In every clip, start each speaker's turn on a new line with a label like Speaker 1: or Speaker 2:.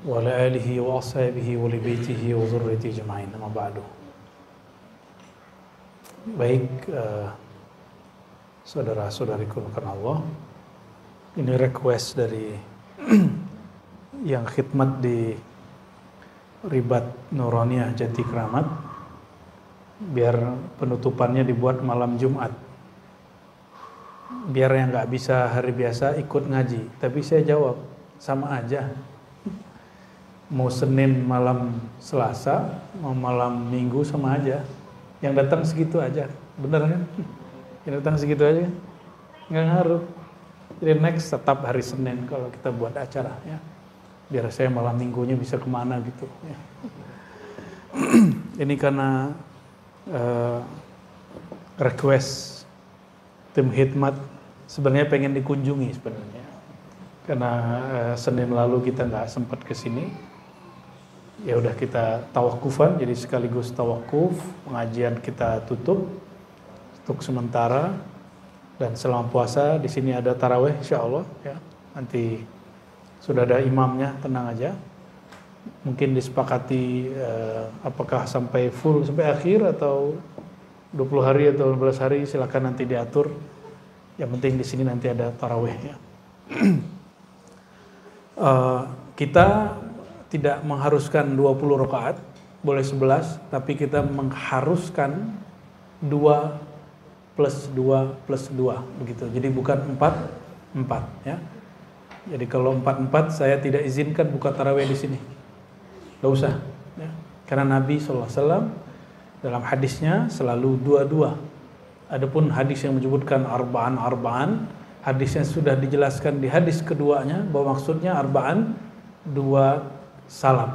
Speaker 1: wa ala alihi wa ashabihi wa li baitihi wa dzurriyyatihi ajma'in. Amma ba'du. Baik, saudara-saudariku karena Allah, ini request dari yang khidmat di Ribat Nuraniyah Jati Kramat, biar penutupannya dibuat malam Jumat, biar yang nggak bisa hari biasa ikut ngaji. Tapi saya jawab, sama aja, mau Senin malam Selasa, mau malam Minggu sama aja, yang datang segitu aja, bener kan? Yang datang segitu aja, nggak ngaruh. Jadi next tetap hari Senin kalau kita buat acara, ya, biar saya malam Minggunya bisa kemana gitu, ya. Ini karena request tim khidmat, sebenarnya pengen dikunjungi sebenarnya, karena Senin lalu kita nggak sempat ke sini. Ya udah kita tawakufan, jadi sekaligus tawakuf, pengajian kita tutup untuk sementara, dan selama puasa di sini ada taraweh insyaallah, ya. Nanti sudah ada imamnya, tenang aja. Mungkin disepakati apakah sampai full sampai akhir atau 20 hari atau 15 hari, silakan nanti diatur. Yang penting di sini nanti ada taraweh, ya. Kita tidak mengharuskan 20 rakaat, boleh 11, tapi kita mengharuskan 2 plus 2 plus 2 begitu. Jadi bukan 4, ya. Jadi kalau 4 saya tidak izinkan buka tarawih di sini. Gak usah, ya. Karena Nabi SAW dalam hadisnya selalu 2-2. Adapun hadis yang menyebutkan arba'an, hadisnya sudah dijelaskan di hadis keduanya bahwa maksudnya arba'an 2 salam,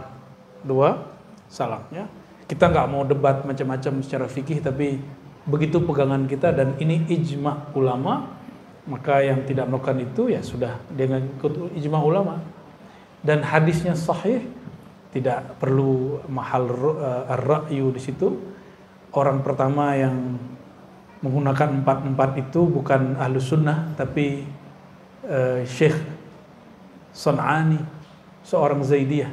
Speaker 1: ya. Kita nggak mau debat macam-macam secara fikih, tapi begitu pegangan kita dan ini ijma' ulama, maka yang tidak melakukan itu ya sudah dengan ikut ijma' ulama. Dan hadisnya sahih, tidak perlu mahal ar-ra'yu di situ. Orang pertama yang menggunakan 4 itu bukan Ahlus Sunnah, tapi Syekh San'ani, seorang Zaidiyah.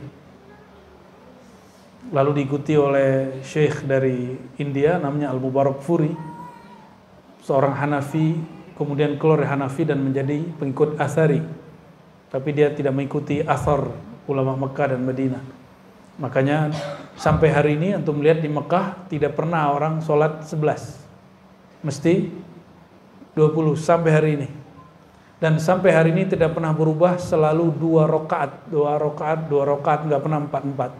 Speaker 1: Lalu diikuti oleh Syekh dari India namanya Al-Mubarakfuri, seorang Hanafi, kemudian keluar dari Hanafi dan menjadi pengikut Athari. Tapi dia tidak mengikuti athar ulama Mekah dan Madinah. Makanya sampai hari ini antum melihat di Mekah tidak pernah orang sholat 11, mesti 20 sampai hari ini. Dan sampai hari ini tidak pernah berubah, selalu 2 rakaat, nggak pernah 4,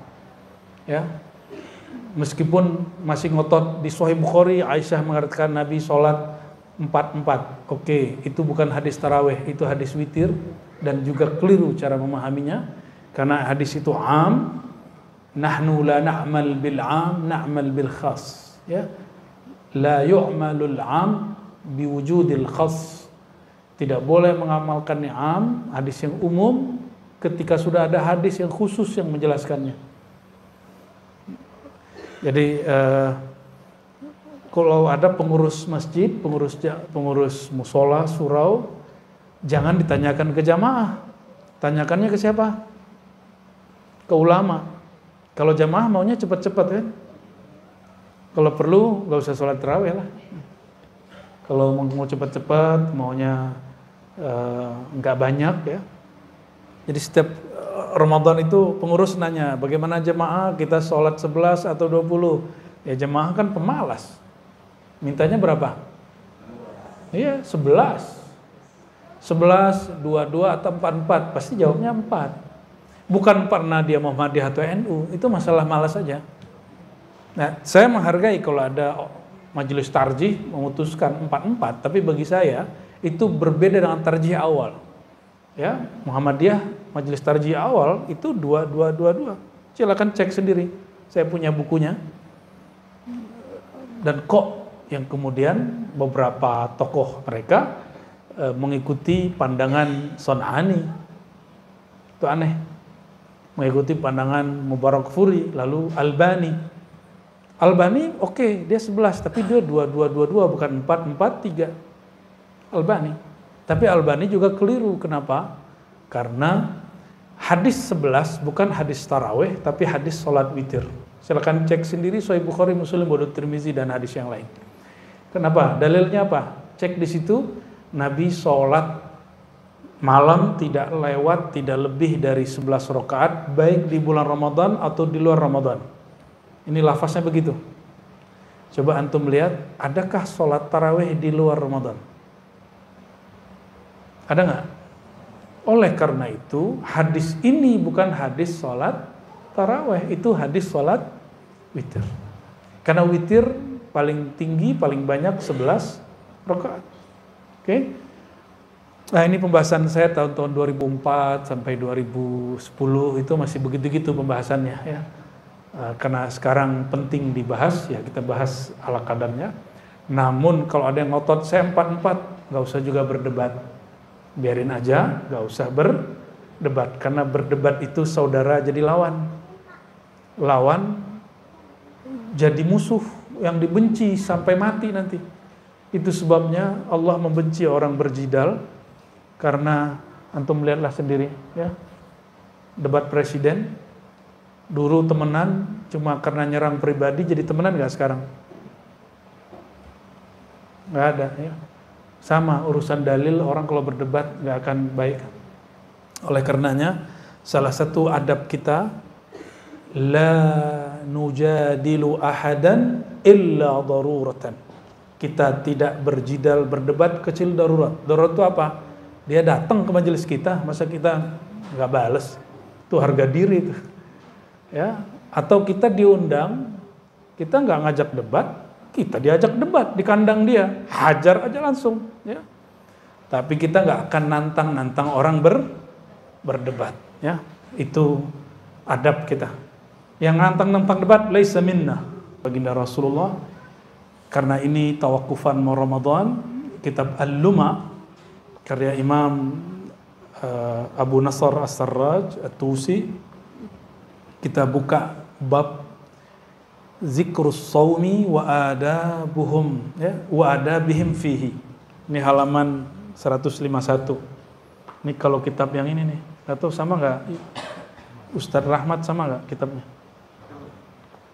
Speaker 1: ya. Meskipun masih ngotot di Sahih Bukhari, Aisyah mengatakan Nabi sholat 4. Oke, itu bukan hadis taraweh, itu hadis witir, dan juga keliru cara memahaminya, karena hadis itu am, nahnu la na'mal bil am, na'mal bil khas, ya. La yu'malul am biwujudil khas. Tidak boleh mengamalkan ni'am, hadis yang umum, ketika sudah ada hadis yang khusus yang menjelaskannya. Jadi kalau ada pengurus masjid, pengurus musola, surau, jangan ditanyakan ke jamaah, tanyakannya ke siapa? Ke ulama. Kalau jamaah maunya cepat-cepat, kan? Kalau perlu nggak usah sholat tarawih lah. Kalau mau cepat-cepat, maunya nggak banyak, ya. Jadi setiap Ramadan itu pengurus nanya, bagaimana jemaah kita sholat 11 atau 20? Ya jemaah kan pemalas. Mintanya berapa? Iya, 11, 22 atau 44, pasti jawabnya 4. Bukan karena dia Muhammadiyah atau NU, itu masalah malas saja. Nah, saya menghargai kalau ada majelis tarjih memutuskan 4, tapi bagi saya itu berbeda dengan tarjih awal. Ya, Muhammadiyah majelis tarjih awal itu 2. Silakan cek sendiri. Saya punya bukunya. Dan kok yang kemudian beberapa tokoh mereka mengikuti pandangan Son'ani. Itu aneh. Mengikuti pandangan Mubarakfuri, lalu Albani oke, dia 11, tapi dia 2 bukan 4, 3. Albani. Tapi Albani juga keliru. Kenapa? Karena hadis 11 bukan hadis tarawih, tapi hadis sholat witir. Silakan cek sendiri Sahih Bukhari, Muslim, Abu Tirmizi dan hadis yang lain. Kenapa? Dalilnya apa? Cek di situ, Nabi sholat malam tidak lewat, tidak lebih dari 11 rakaat, baik di bulan Ramadan atau di luar Ramadan. Ini lafaznya begitu. Coba antum lihat, adakah sholat tarawih di luar Ramadan? Ada nggak? Oleh karena itu, hadis ini bukan hadis sholat tarawih, itu hadis sholat witir. Karena witir paling tinggi, paling banyak 11 rakaat. Oke? Nah, ini pembahasan saya tahun-tahun 2004 sampai 2010 itu masih begitu-gitu pembahasannya ya. Karena sekarang penting dibahas, ya kita bahas ala kadarnya. Namun kalau ada yang ngotot saya 4-4, nggak usah juga berdebat. Biarin aja, nggak usah berdebat. Karena berdebat itu saudara jadi lawan. Lawan jadi musuh yang dibenci sampai mati nanti. Itu sebabnya Allah membenci orang berjidal, karena antum lihatlah sendiri ya. Debat presiden, dulu temenan cuma karena nyerang pribadi, jadi temenan nggak sekarang? Nggak ada ya. Sama urusan dalil, orang kalau berdebat nggak akan baik. Oleh karenanya salah satu adab kita, la nujadilu ahadan illa daruratan. Kita tidak berjidal, berdebat kecil darurat. Darurat itu apa? Dia datang ke majelis kita, masa kita nggak bales? Itu harga diri itu. Ya, atau kita diundang, kita nggak ngajak debat, kita diajak debat di kandang dia, hajar aja langsung, ya. Tapi kita nggak akan nantang orang berdebat, ya. Itu adab kita. Yang nantang debat, laisa minna, baginda Rasulullah. Karena ini tawakufan mau Ramadan, kitab Al-Luma karya Imam Abu Nasr As-Sarraj At-Tusi. Kita buka bab zikrus saumi wa adabuhum ya, wa adabihim fihi. Ini halaman 151. Ini kalau kitab yang ini nih, atau sama enggak? Ustadz Rahmat sama enggak kitabnya?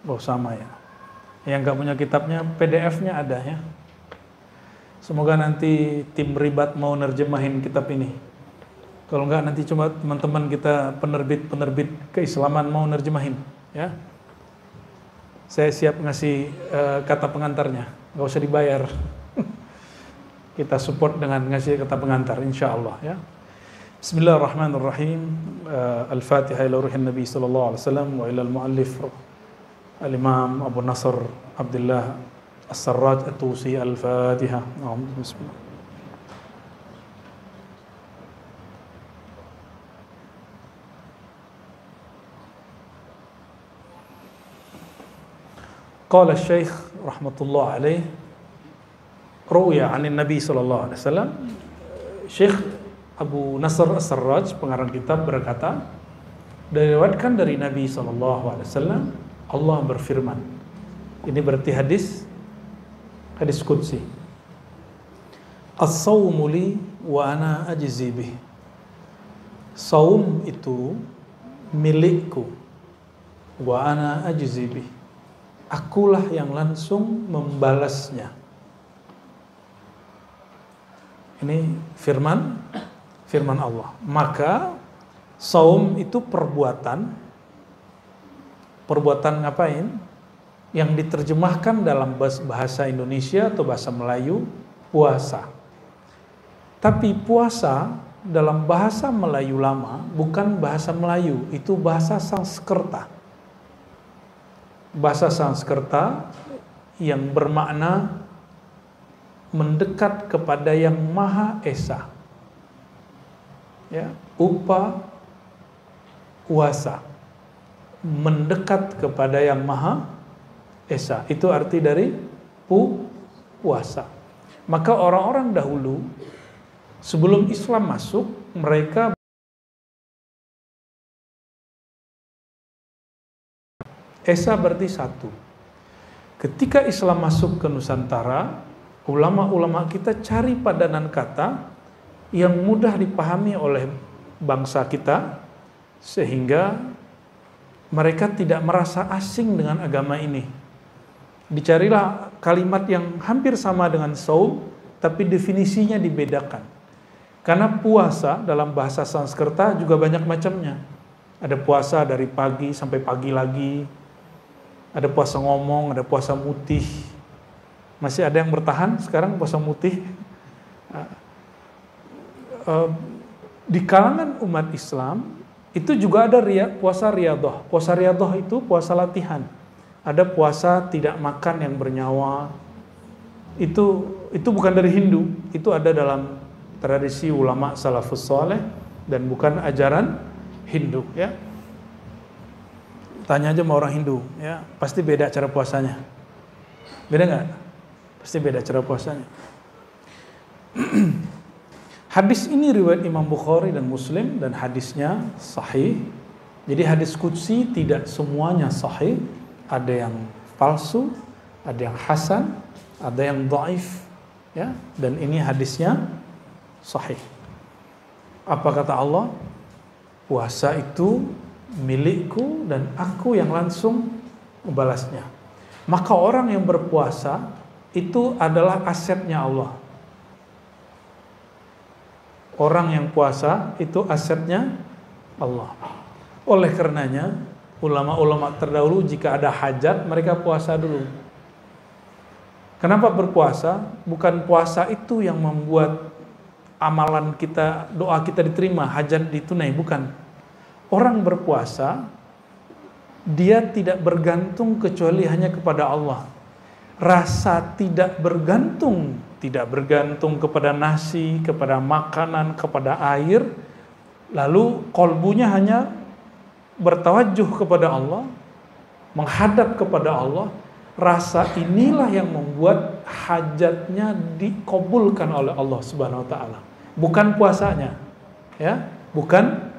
Speaker 1: Oh, sama ya. Yang enggak punya kitabnya, PDF-nya ada ya. Semoga nanti tim ribat mau nerjemahin kitab ini. Kalau enggak nanti cuma teman-teman kita penerbit keislaman mau nerjemahin, ya. Saya siap ngasih kata pengantarnya, nggak usah dibayar. Kita support dengan ngasih kata pengantar, insya Allah, ya. Bismillahirrahmanirrahim. Al-Fatihah ila ruhin Nabi sallallahu alaihi wasallam wa ila al-muallif al-Imam Abu Nasr Abdullah As-Sarraj At-Tusi. Al-Fatihah. Bismillah. Qala Syekh rahmatullah alaih, ruya 'an Nabi sallallahu alaihi wasallam. Syekh Abu Nasr As-Sarraj pengarang kitab berkata, diriwayatkan dari Nabi sallallahu alaihi wasallam, Allah berfirman. Ini berarti hadis qudsi. As-sawmu li wa ana ajzi bih. Saum itu milikku, wa ana ajzi bih. Akulah yang langsung membalasnya. Ini firman Allah. Maka saum itu perbuatan ngapain? Yang diterjemahkan dalam bahasa Indonesia atau bahasa Melayu puasa. Tapi puasa dalam bahasa Melayu lama bukan bahasa Melayu, itu bahasa Sanskerta. Bahasa Sanskerta yang bermakna mendekat kepada yang Maha Esa. Ya, uasa. Mendekat kepada yang Maha Esa. Itu arti dari puasa. Maka orang-orang dahulu sebelum Islam masuk, mereka Esa berarti satu. Ketika Islam masuk ke Nusantara, ulama-ulama kita cari padanan kata yang mudah dipahami oleh bangsa kita, Sehingga mereka tidak merasa asing dengan agama ini. Dicarilah kalimat yang hampir sama dengan saum, tapi definisinya dibedakan. Karena puasa dalam bahasa Sanskerta juga banyak macamnya. Ada puasa dari pagi sampai pagi lagi, ada puasa ngomong, ada puasa mutih. Masih ada yang bertahan sekarang puasa mutih. Di kalangan umat Islam itu juga ada puasa riyadhah. Puasa riyadhah itu puasa latihan. Ada puasa tidak makan yang bernyawa. Itu bukan dari Hindu, itu ada dalam tradisi ulama salafus saleh dan bukan ajaran Hindu, ya. Tanya aja sama orang Hindu, ya, pasti beda cara puasanya. Beda nggak? Pasti beda cara puasanya. Hadis ini riwayat Imam Bukhari dan Muslim dan hadisnya sahih. Jadi hadis qudsi tidak semuanya sahih. Ada yang palsu, ada yang hasan, ada yang dhaif, ya. Dan ini hadisnya sahih. Apa kata Allah? Puasa itu milikku dan aku yang langsung membalasnya. Maka orang yang berpuasa itu adalah asetnya Allah. Orang yang puasa itu asetnya Allah. Oleh karenanya, ulama-ulama terdahulu jika ada hajat, mereka puasa dulu. Kenapa berpuasa? Bukan puasa itu yang membuat amalan kita, doa kita diterima, hajat ditunai, bukan. Orang berpuasa, dia tidak bergantung kecuali hanya kepada Allah. Rasa tidak bergantung kepada nasi, kepada makanan, kepada air, lalu kolbunya hanya bertawajuh kepada Allah, menghadap kepada Allah. Rasa inilah yang membuat hajatnya dikabulkan oleh Allah Subhanahu wa taala, bukan puasanya. Ya, bukan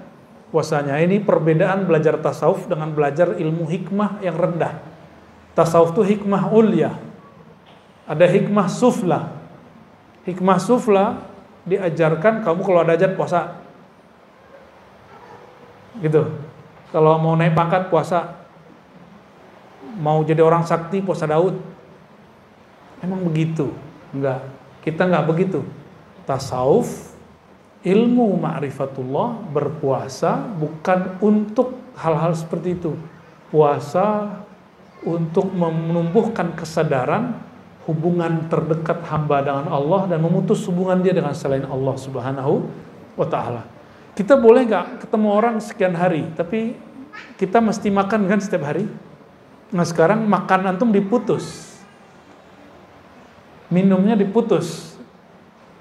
Speaker 1: puasanya. Ini perbedaan belajar tasawuf dengan belajar ilmu hikmah yang rendah. Tasawuf itu hikmah ulya. Ada hikmah sufla. Hikmah sufla diajarkan kamu kalau ada hajat puasa. Gitu. Kalau mau naik pangkat puasa. Mau jadi orang sakti puasa Daud. Emang begitu? Enggak. Kita enggak begitu. Tasawuf, ilmu ma'rifatullah, berpuasa bukan untuk hal-hal seperti itu. Puasa untuk menumbuhkan kesadaran hubungan terdekat hamba dengan Allah dan memutus hubungan dia dengan selain Allah Subhanahu wa ta'ala. Kita boleh nggak ketemu orang sekian hari, tapi kita mesti makan kan setiap hari. Nah sekarang makan antum diputus, minumnya diputus.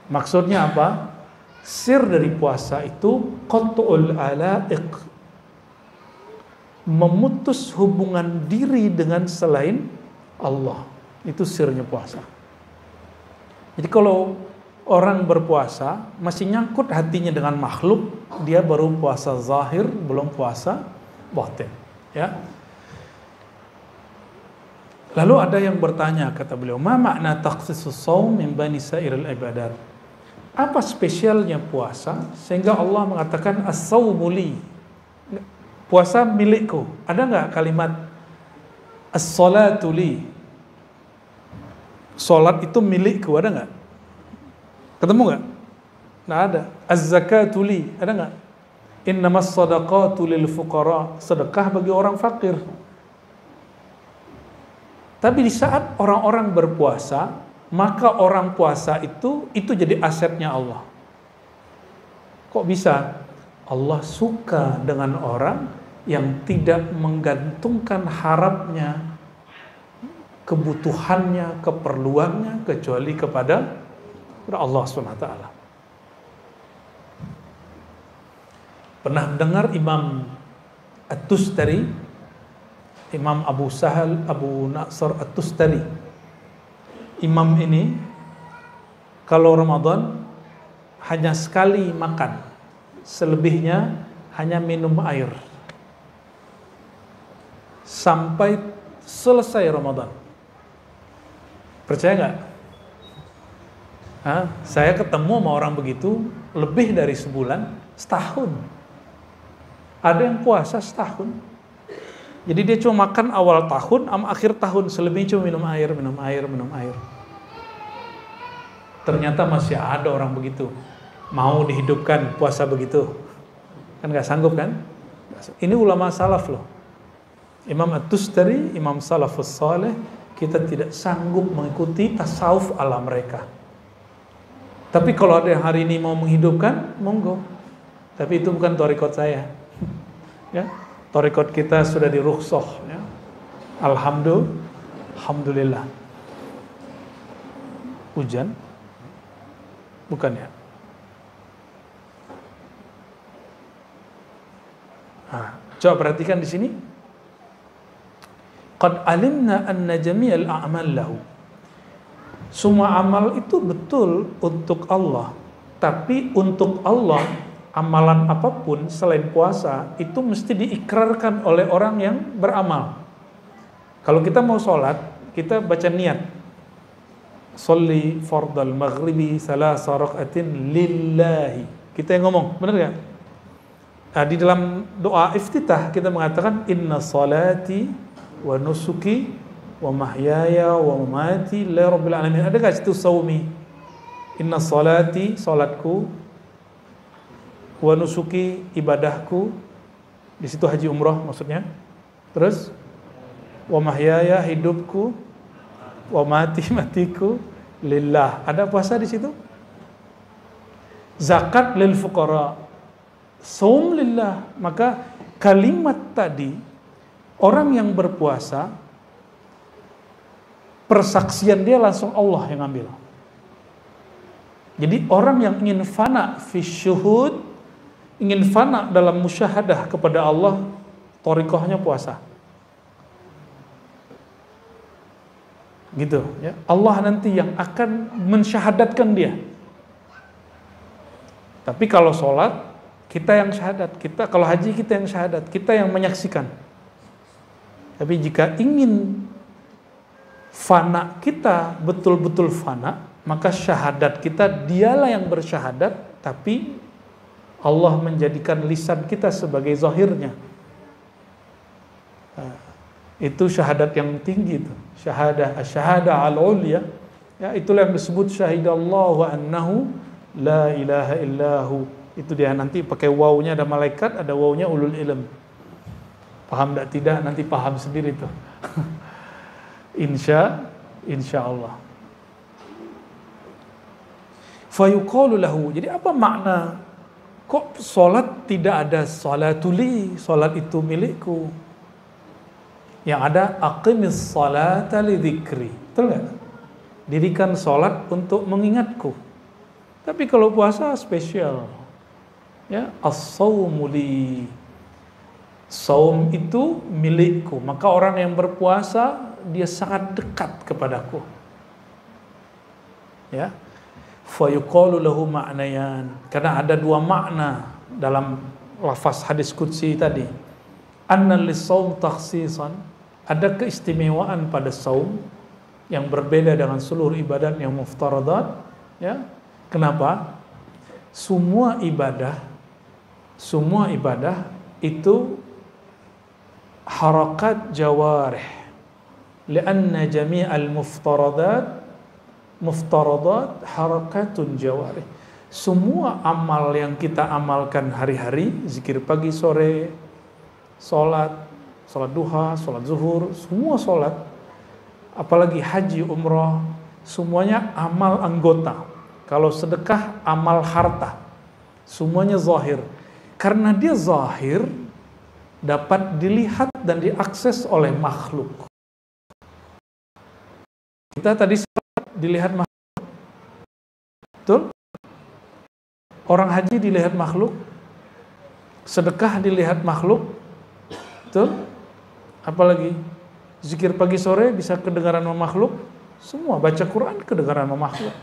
Speaker 1: Maksudnya apa? Sir dari puasa itu qat'ul ala'iq, memutus hubungan diri dengan selain Allah. Itu sirnya puasa. Jadi kalau orang berpuasa masih nyangkut hatinya dengan makhluk, dia baru puasa zahir, belum puasa batin, ya. Lalu ada yang bertanya, kata beliau, ma makna takhsisus shaum min bani sairil ibadat? Apa spesialnya puasa sehingga Allah mengatakan as-shaumu li? Puasa milikku. Ada enggak kalimat as-salatu li? Salat itu milikku, ada enggak? Ketemu enggak? Enggak ada. Az-zakatu li, ada enggak? Innamas shadaqatu lil fuqara, sedekah bagi orang fakir. Tapi di saat orang-orang berpuasa, maka orang puasa itu jadi asetnya Allah. Kok bisa? Allah suka dengan orang yang tidak menggantungkan harapnya, kebutuhannya, keperluannya kecuali kepada Allah SWT. Pernah dengar Imam At-Tustari, Imam Abu Sahal Abu Nasr At-Tustari. Imam ini kalau Ramadan hanya sekali makan, selebihnya hanya minum air sampai selesai Ramadan. Percaya nggak? Saya ketemu sama orang begitu lebih dari sebulan, setahun. Ada yang puasa setahun. Jadi dia cuma makan awal tahun sama akhir tahun, selebihnya cuma minum air, minum air, minum air. Ternyata masih ada orang begitu. Mau dihidupkan puasa begitu. Kan gak sanggup kan? Ini ulama salaf loh. Imam At-Tustari, Imam Salafus Saleh, kita tidak sanggup mengikuti tasawuf ala mereka. Tapi kalau ada yang hari ini mau menghidupkan, monggo. Tapi itu bukan thariqat saya. Ya, thariqat kita sudah dirukhsah. Ya. Alhamdulillah. Hujan? Bukan ya? Nah, coba perhatikan di sini. Qad alimna anna jami'al a'mal lahu. Semua amal itu betul untuk Allah, tapi untuk Allah amalan apapun selain puasa itu mesti diikrarkan oleh orang yang beramal. Kalau kita mau sholat, kita baca niat. Sholli fardal maghribi salasa raka'atin lillahi. Kita yang ngomong, benar gak? Nah, di dalam doa iftitah kita mengatakan inna salati wa nusuki wa mahyaya wa mamati lillahi rabbil alamin. Ada gak situ saumi? Inna salati, salatku, wa nusuki, ibadahku. Di situ haji umrah maksudnya. Terus wa mahyaya, hidupku, wa mati, matiku lillah. Ada puasa di situ? Zakat lil fuqara, saum lillah. Maka kalimat tadi, orang yang berpuasa, persaksian dia langsung Allah yang ambil. Jadi orang yang ingin fana fi syuhud, ingin fana dalam musyahadah kepada Allah, thariqahnya puasa. Gitu ya. Allah nanti yang akan mensyahadatkan dia. Tapi kalau sholat, kita yang syahadat. Kalau haji kita yang syahadat, kita yang menyaksikan. Tapi jika ingin fana kita betul-betul fana, maka syahadat kita dialah yang bersyahadat, tapi Allah menjadikan lisan kita sebagai zahirnya. Itu syahadat yang tinggi itu. Syahadah al-ulya. Ya, itulah yang disebut syahidallahu annahu la ilaha illahu. Itu dia nanti pakai wawunya ada malaikat, ada wawunya ulul ilm. Paham tak tidak? Nanti paham sendiri tuh. Insya Allah. Fayuqalu lahu. Jadi apa makna? Kok solat tidak ada salatuli? Solat itu milikku. Yang ada aqimis salata li dzikri. Betul enggak? Dirikan solat untuk mengingatku. Tapi kalau puasa spesial. Ya, as-saumu li. Saum itu milikku. Maka orang yang berpuasa dia sangat dekat kepadaku. Ya. Fa yuqalu lahu ma'nayan. Karena ada dua makna dalam lafaz hadis qudsi tadi. Anna lis-saum takhsisan. Ada keistimewaan pada saum yang berbeda dengan seluruh ibadat yang muftaradat, ya. Kenapa? Semua ibadah itu harakat jawarih. Lianna jami'al muftaradat harakatun jawarih. Semua amal yang kita amalkan hari-hari, zikir pagi sore, salat duha, salat zuhur, semua salat, apalagi haji, umrah, semuanya amal anggota. Kalau sedekah, amal harta. Semuanya zahir. Karena dia zahir, dapat dilihat dan diakses oleh makhluk. Kita tadi dilihat makhluk. Betul? Orang haji dilihat makhluk. Sedekah dilihat makhluk. Betul? Apalagi zikir pagi sore bisa kedengaran sama makhluk. Semua baca Quran kedengaran sama makhluk.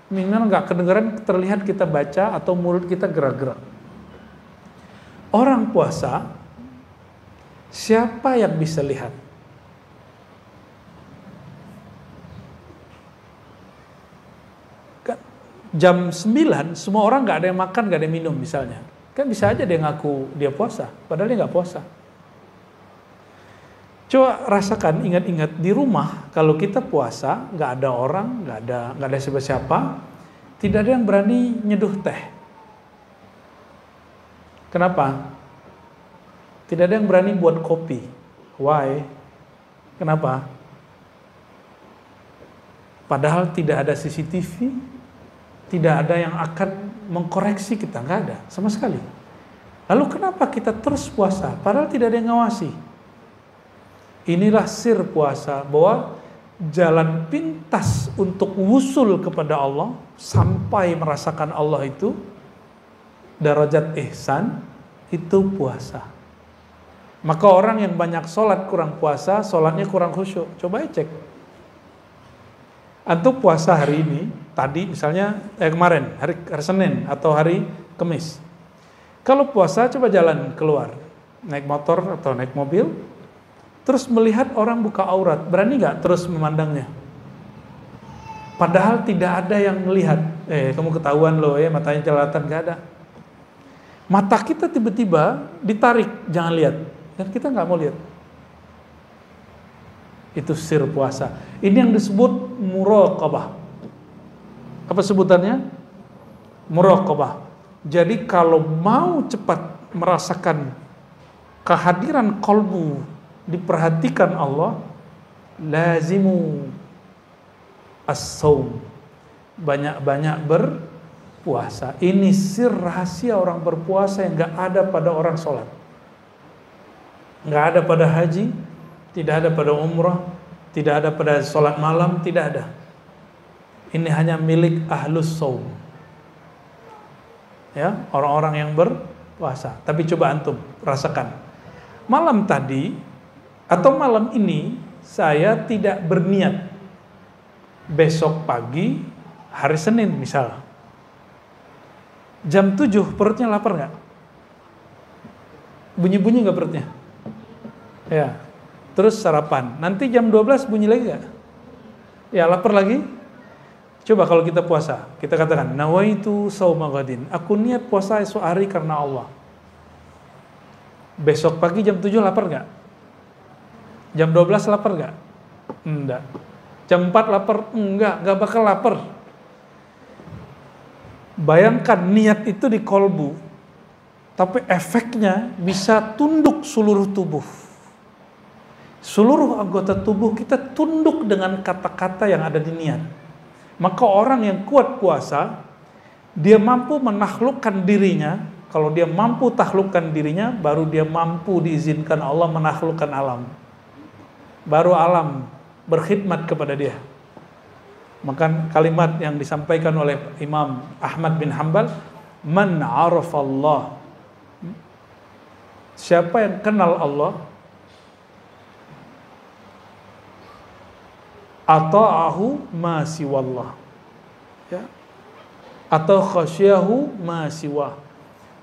Speaker 1: Minimal nggak kedengaran terlihat kita baca atau mulut kita gerak-gerak. Orang puasa, siapa yang bisa lihat? Jam 9 semua orang nggak ada yang makan, nggak ada yang minum misalnya. Kan bisa aja dia ngaku dia puasa, padahal dia nggak puasa. Coba rasakan, ingat-ingat di rumah kalau kita puasa, nggak ada orang, nggak ada siapa-siapa, tidak ada yang berani nyeduh teh. Kenapa? Tidak ada yang berani buat kopi. Why? Kenapa? Padahal tidak ada CCTV, tidak ada yang akan mengkoreksi kita, nggak ada sama sekali. Lalu kenapa kita terus puasa? Padahal tidak ada yang ngawasi. Inilah sir puasa, bahwa jalan pintas untuk wusul kepada Allah, sampai merasakan Allah itu, darajat ihsan, itu puasa. Maka orang yang banyak sholat kurang puasa, sholatnya kurang khusyuk. Coba cek. Antum puasa hari ini, tadi misalnya kemarin, hari Senin atau hari Kamis. Kalau puasa coba jalan keluar, naik motor atau naik mobil, terus melihat orang buka aurat, berani nggak terus memandangnya? Padahal tidak ada yang melihat. Kamu ketahuan loh ya, matanya jelalatan, nggak ada. Mata kita tiba-tiba ditarik, jangan lihat, dan kita nggak mau lihat. Itu sir puasa. Ini yang disebut muraqabah. Apa sebutannya? Muraqabah. Jadi kalau mau cepat merasakan kehadiran qalbu, diperhatikan Allah, lazimu as-saum, banyak-banyak berpuasa. Ini sir rahasia orang berpuasa yang gak ada pada orang sholat, gak ada pada haji, tidak ada pada umrah, tidak ada pada sholat malam, tidak ada. Ini hanya milik ahlus saum, ya, orang-orang yang berpuasa. Tapi coba antum rasakan, malam tadi atau malam ini saya tidak berniat besok pagi hari Senin misal jam 7 perutnya lapar nggak? Bunyi-bunyi nggak perutnya? Ya. Terus sarapan, nanti jam 12 bunyi lagi nggak? Ya, lapar lagi. Coba kalau kita puasa, kita katakan nawaitu shauma ghadin, aku niat puasa esok hari karena Allah. Besok pagi jam 7 lapar nggak? Jam 12 lapar nggak? Enggak. Jam 4 lapar? Nggak bakal lapar. Bayangkan niat itu di kolbu, tapi efeknya bisa tunduk seluruh tubuh. Seluruh anggota tubuh kita tunduk dengan kata-kata yang ada di niat. Maka orang yang kuat puasa, dia mampu menaklukkan dirinya. Kalau dia mampu taklukkan dirinya, baru dia mampu diizinkan Allah menaklukkan alam. Baru alam berkhidmat kepada dia. Maka kalimat yang disampaikan oleh Imam Ahmad bin Hanbal, man arafallah, siapa yang kenal Allah, ata'ahu ma siwallah, ya, atau khasyahu ma siwah,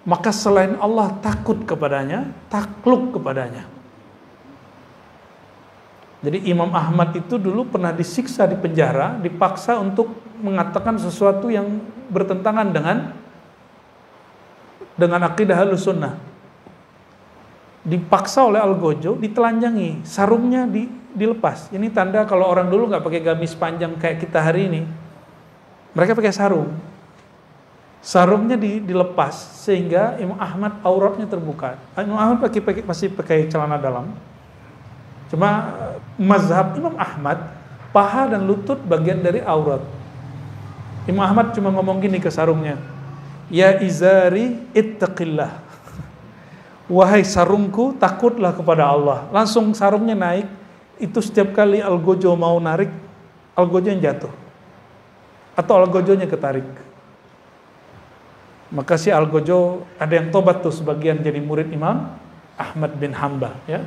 Speaker 1: maka selain Allah takut kepadanya, takluk kepadanya. Jadi Imam Ahmad itu dulu pernah disiksa di penjara, dipaksa untuk mengatakan sesuatu yang bertentangan dengan akidah Ahlussunnah. Dipaksa oleh Algojo, ditelanjangi, sarungnya dilepas. Ini tanda kalau orang dulu nggak pakai gamis panjang kayak kita hari ini. Mereka pakai sarung. Sarungnya dilepas sehingga Imam Ahmad auratnya terbuka. Imam Ahmad masih pakai celana dalam. Cuma mazhab Imam Ahmad, paha dan lutut bagian dari aurat. Imam Ahmad cuma ngomong gini ke sarungnya, ya izari ittaqillah, wahai sarungku takutlah kepada Allah. Langsung sarungnya naik. Itu setiap kali Algojo mau narik, Algojo yang jatuh atau Algojonya ketarik. Maka si Algojo ada yang tobat tuh, sebagian jadi murid Imam Ahmad bin Hanbal, ya.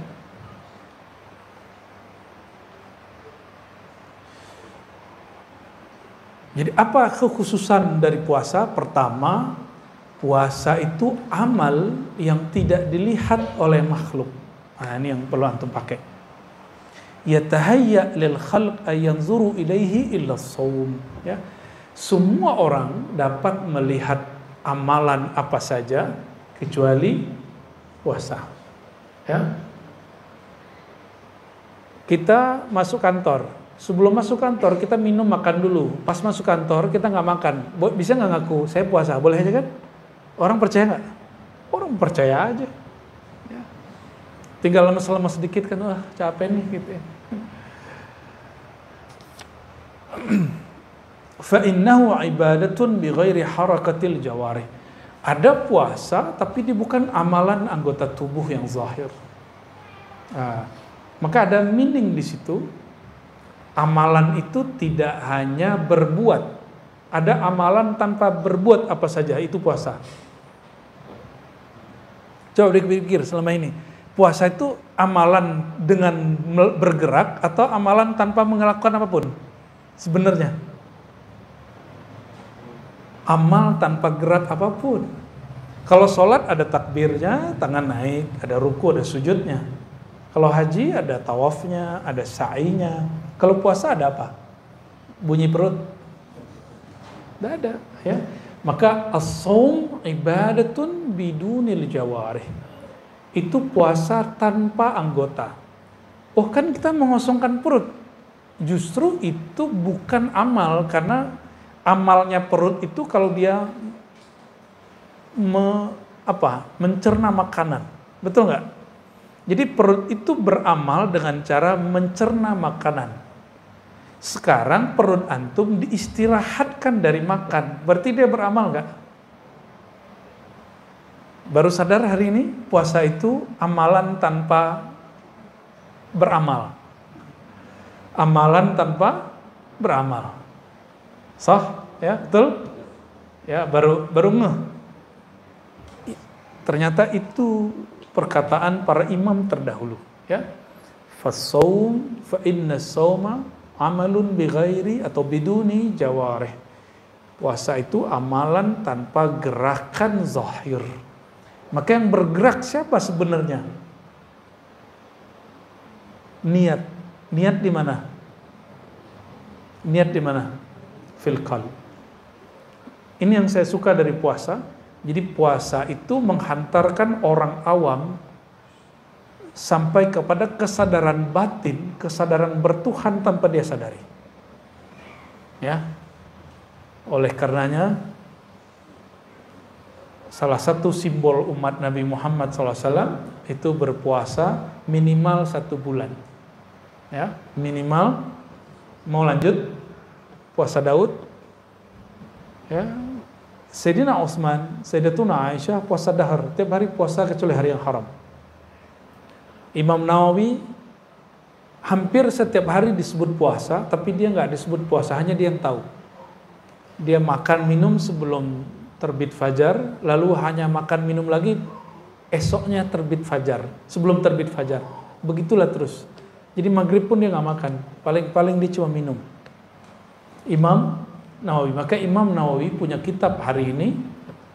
Speaker 1: Jadi apa kekhususan dari puasa? Pertama, puasa itu amal yang tidak dilihat oleh makhluk. Nah, ini yang perlu antum pakai. Yatahayya lil khalq ay yanzuru ilaihi illa shaum, ya. Semua orang dapat melihat amalan apa saja kecuali puasa. Ya. Kita masuk kantor. Sebelum masuk kantor kita minum makan dulu. Pas masuk kantor kita nggak makan. Bisa nggak ngaku saya puasa? Boleh aja kan? Orang percaya nggak? Orang percaya aja. Ya. Tinggal lemes-lemes sedikit kan, wah capek nih gitu ya. Fa innahu ibadatun bi ghairi harakatil jawarih. Ada puasa tapi dia bukan amalan anggota tubuh yang zahir. Nah, maka ada meaning di situ. Amalan itu tidak hanya berbuat. Ada amalan tanpa berbuat apa saja, itu puasa. Coba dipikir selama ini. Puasa itu amalan dengan bergerak atau amalan tanpa melakukan apapun? Sebenarnya amal tanpa gerak apapun. Kalau sholat ada takbirnya, tangan naik, ada ruku, ada sujudnya. Kalau haji ada tawafnya, ada sa'inya. Kalau puasa ada apa? Bunyi perut? Tidak ada, ya. Maka as-shaum ibadatun bidunil jawarih. Itu puasa tanpa anggota. Oh kan kita mengosongkan perut. Justru itu bukan amal, karena amalnya perut itu kalau dia mencerna makanan. Betul nggak? Jadi perut itu beramal dengan cara mencerna makanan. Sekarang perut antum diistirahatkan dari makan. Berarti dia beramal nggak? Baru sadar hari ini puasa itu amalan tanpa beramal. Amalan tanpa beramal. Sah? Ya, betul? Ya, baru ngeh. Ternyata itu perkataan para imam terdahulu, ya. Fassaum fa inna sauma amalun bighairi atau biduni jawarih. Puasa itu amalan tanpa gerakan zahir. Maka yang bergerak siapa sebenarnya? Niat. Niat di mana? Niat di mana? Fil qalb. Ini yang saya suka dari puasa. Jadi puasa itu menghantarkan orang awam sampai kepada kesadaran batin, kesadaran bertuhan tanpa dia sadari. Ya. Oleh karenanya salah satu simbol umat Nabi Muhammad SAW itu berpuasa minimal 1 bulan. Ya, minimal. Mau lanjut puasa Daud? Ya. Sayyidina Utsman, Sayyidatuna Aisyah puasa dahar, tiap hari puasa kecuali hari yang haram. Imam Nawawi hampir setiap hari disebut puasa, tapi dia nggak disebut puasa, hanya dia yang tahu. Dia makan minum sebelum terbit fajar, lalu hanya makan minum lagi esoknya terbit fajar, sebelum terbit fajar. Begitulah terus. Jadi maghrib pun dia nggak makan, paling dia cuma minum. Imam Nawawi, maka Imam Nawawi punya kitab hari ini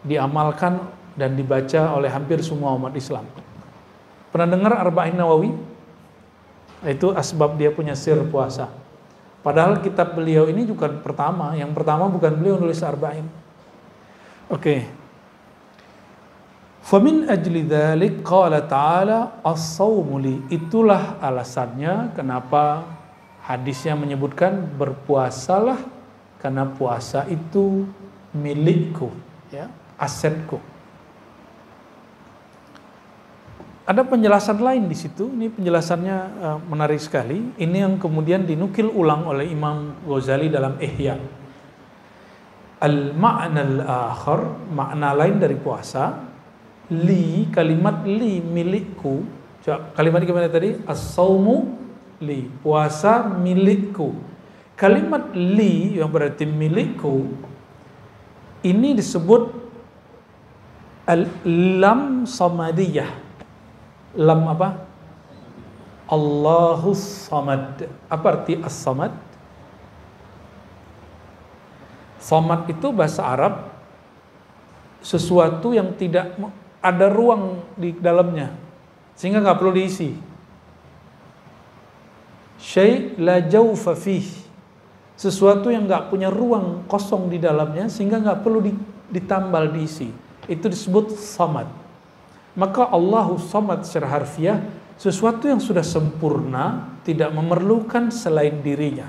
Speaker 1: diamalkan dan dibaca oleh hampir semua umat Islam. Pernah dengar Arba'in Nawawi? Itu asbab dia punya sir puasa. Padahal kitab beliau ini juga pertama, yang pertama bukan beliau nulis Arba'in. Oke. Famin ajli dzalik qala ta'ala as-shaumu li. Itulah alasannya kenapa hadisnya menyebutkan berpuasalah, karena puasa itu milikku, ya, asetku. Ada penjelasan lain di situ. Ini penjelasannya menarik sekali. Ini yang kemudian dinukil ulang oleh Imam Ghazali dalam Ihya. Al-ma'na al-akhar, makna lain dari puasa, li, kalimat li, milikku. Kalimat gimana tadi? As-shaumu li, puasa milikku. Kalimat li yang berarti milikku ini disebut lam samadiyah. Lam apa? Allahus samad. Apa arti as-samad? Samad itu bahasa Arab sesuatu yang tidak ada ruang di dalamnya, sehingga nggak perlu diisi. Syai' la jawfa fih, sesuatu yang nggak punya ruang kosong di dalamnya sehingga nggak perlu ditambal diisi. Itu disebut samad. Maka Allahus Samad secara harfiah, sesuatu yang sudah sempurna, tidak memerlukan selain dirinya.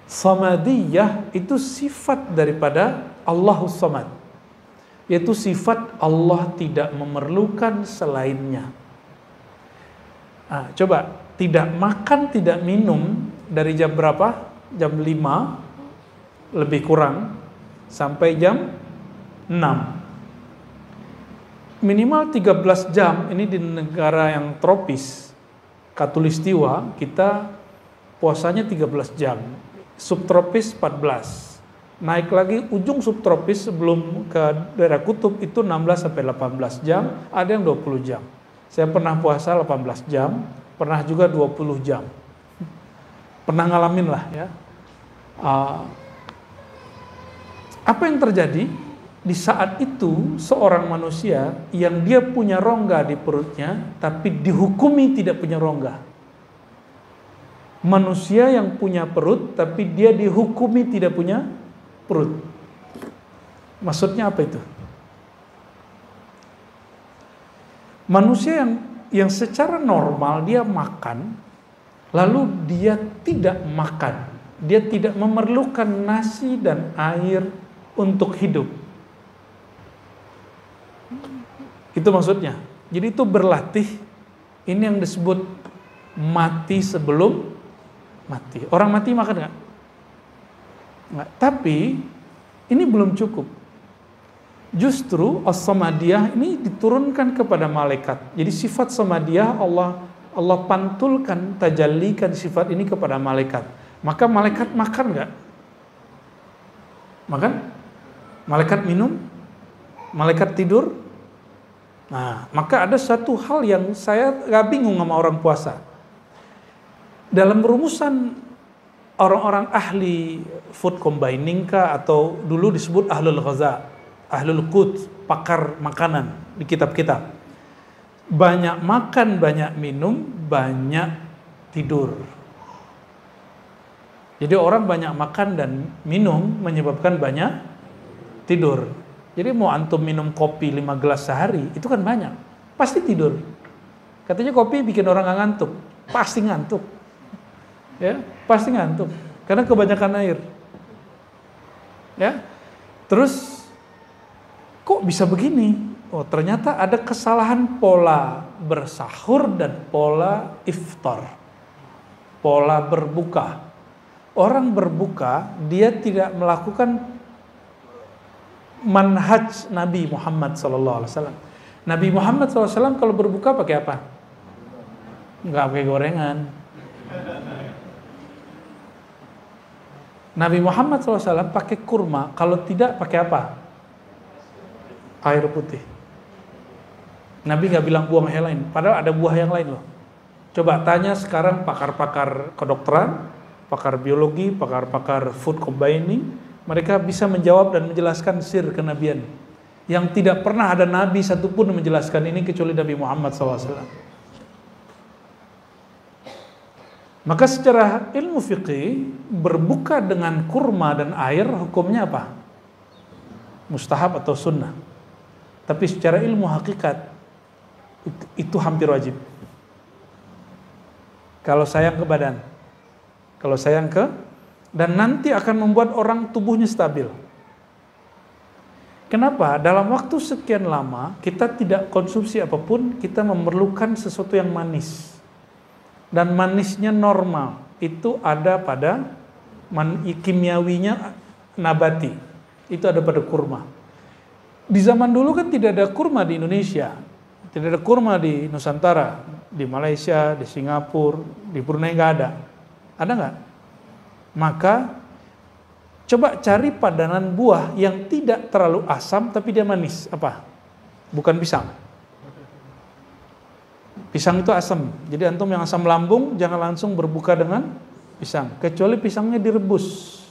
Speaker 1: Samadiyah itu sifat daripada Allahus Samad, yaitu sifat Allah tidak memerlukan selainnya. Nah, coba, tidak makan, tidak minum dari jam berapa? Jam 5 lebih kurang sampai jam 6. Minimal 13 jam, ini di negara yang tropis, khatulistiwa, kita puasanya 13 jam. Subtropis 14. Naik lagi ujung subtropis sebelum ke daerah kutub itu 16 sampai 18 jam, ada yang 20 jam. Saya pernah puasa 18 jam, pernah juga 20 jam. Pernah ngalamin lah ya. Apa yang terjadi? Di saat itu seorang manusia yang dia punya rongga di perutnya, tapi dihukumi tidak punya rongga. Manusia yang punya perut, tapi dia dihukumi tidak punya perut. Maksudnya apa itu? Manusia yang secara normal dia makan, lalu dia tidak makan. Dia tidak memerlukan nasi dan air untuk hidup. Itu maksudnya. Jadi itu berlatih. Ini yang disebut mati sebelum mati. Orang mati makan nggak? Nggak. Tapi ini belum cukup. Justru as-samadiyah ini diturunkan kepada malaikat. Jadi sifat samadiyah Allah pantulkan, tajallikan sifat ini kepada malaikat. Maka malaikat makan nggak? Makan? Malaikat minum? Malaikat tidur? Nah, maka ada satu hal yang saya gak bingung sama orang puasa. Dalam rumusan orang-orang ahli food combining atau dulu disebut ahlul ghaza, ahlul qut, pakar makanan di kitab-kitab. Banyak makan, banyak minum, banyak tidur. Jadi orang banyak makan dan minum menyebabkan banyak tidur. Jadi mau antum minum kopi 5 gelas sehari, itu kan banyak. Pasti tidur. Katanya kopi bikin orang gak ngantuk. Pasti ngantuk. Ya, pasti ngantuk. Karena kebanyakan air. Ya. Terus kok bisa begini? Oh, ternyata ada kesalahan pola bersahur dan pola iftar. Pola berbuka. Orang berbuka, dia tidak melakukan manhaj Nabi Muhammad SAW. Nabi Muhammad SAW kalau berbuka pakai apa? Nggak pakai gorengan. Nabi Muhammad SAW pakai kurma, kalau tidak pakai apa? Air putih. Nabi nggak bilang buang yang lain, padahal ada buah yang lain loh. Coba tanya sekarang pakar-pakar kedokteran, pakar biologi, pakar-pakar food combining, mereka bisa menjawab dan menjelaskan sir kenabian. Yang tidak pernah ada nabi satupun menjelaskan ini kecuali Nabi Muhammad SAW. Maka secara ilmu fiqih, berbuka dengan kurma dan air hukumnya apa? Mustahab atau sunnah. Tapi secara ilmu hakikat, itu hampir wajib. Kalau sayang ke badan. Kalau sayang ke, dan nanti akan membuat orang tubuhnya stabil. Kenapa? Dalam waktu sekian lama kita tidak konsumsi apapun, kita memerlukan sesuatu yang manis. Dan manisnya normal. Itu ada pada kimiawinya nabati. Itu ada pada kurma. Di zaman dulu kan tidak ada kurma di Indonesia. Tidak ada kurma di Nusantara, di Malaysia, di Singapura, di Brunei nggak ada. Ada nggak? Maka coba cari padanan buah yang tidak terlalu asam tapi dia manis. Apa? Bukan pisang. Pisang itu asam. Jadi antum yang asam lambung jangan langsung berbuka dengan pisang. Kecuali pisangnya direbus.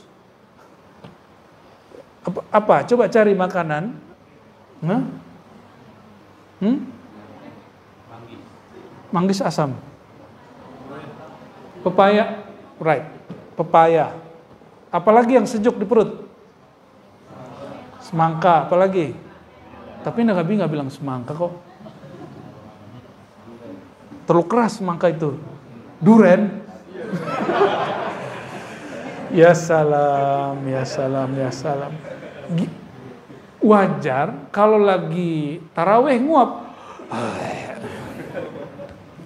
Speaker 1: Apa? Coba cari makanan. Manggis asam. Pepaya, right. Pepaya. Apalagi yang sejuk di perut? Semangka, apalagi? Tapi Nabi nggak bilang semangka kok. Terlalu keras semangka itu. Duren. Ya salam, ya salam, ya salam. Wajar kalau lagi taraweh nguap.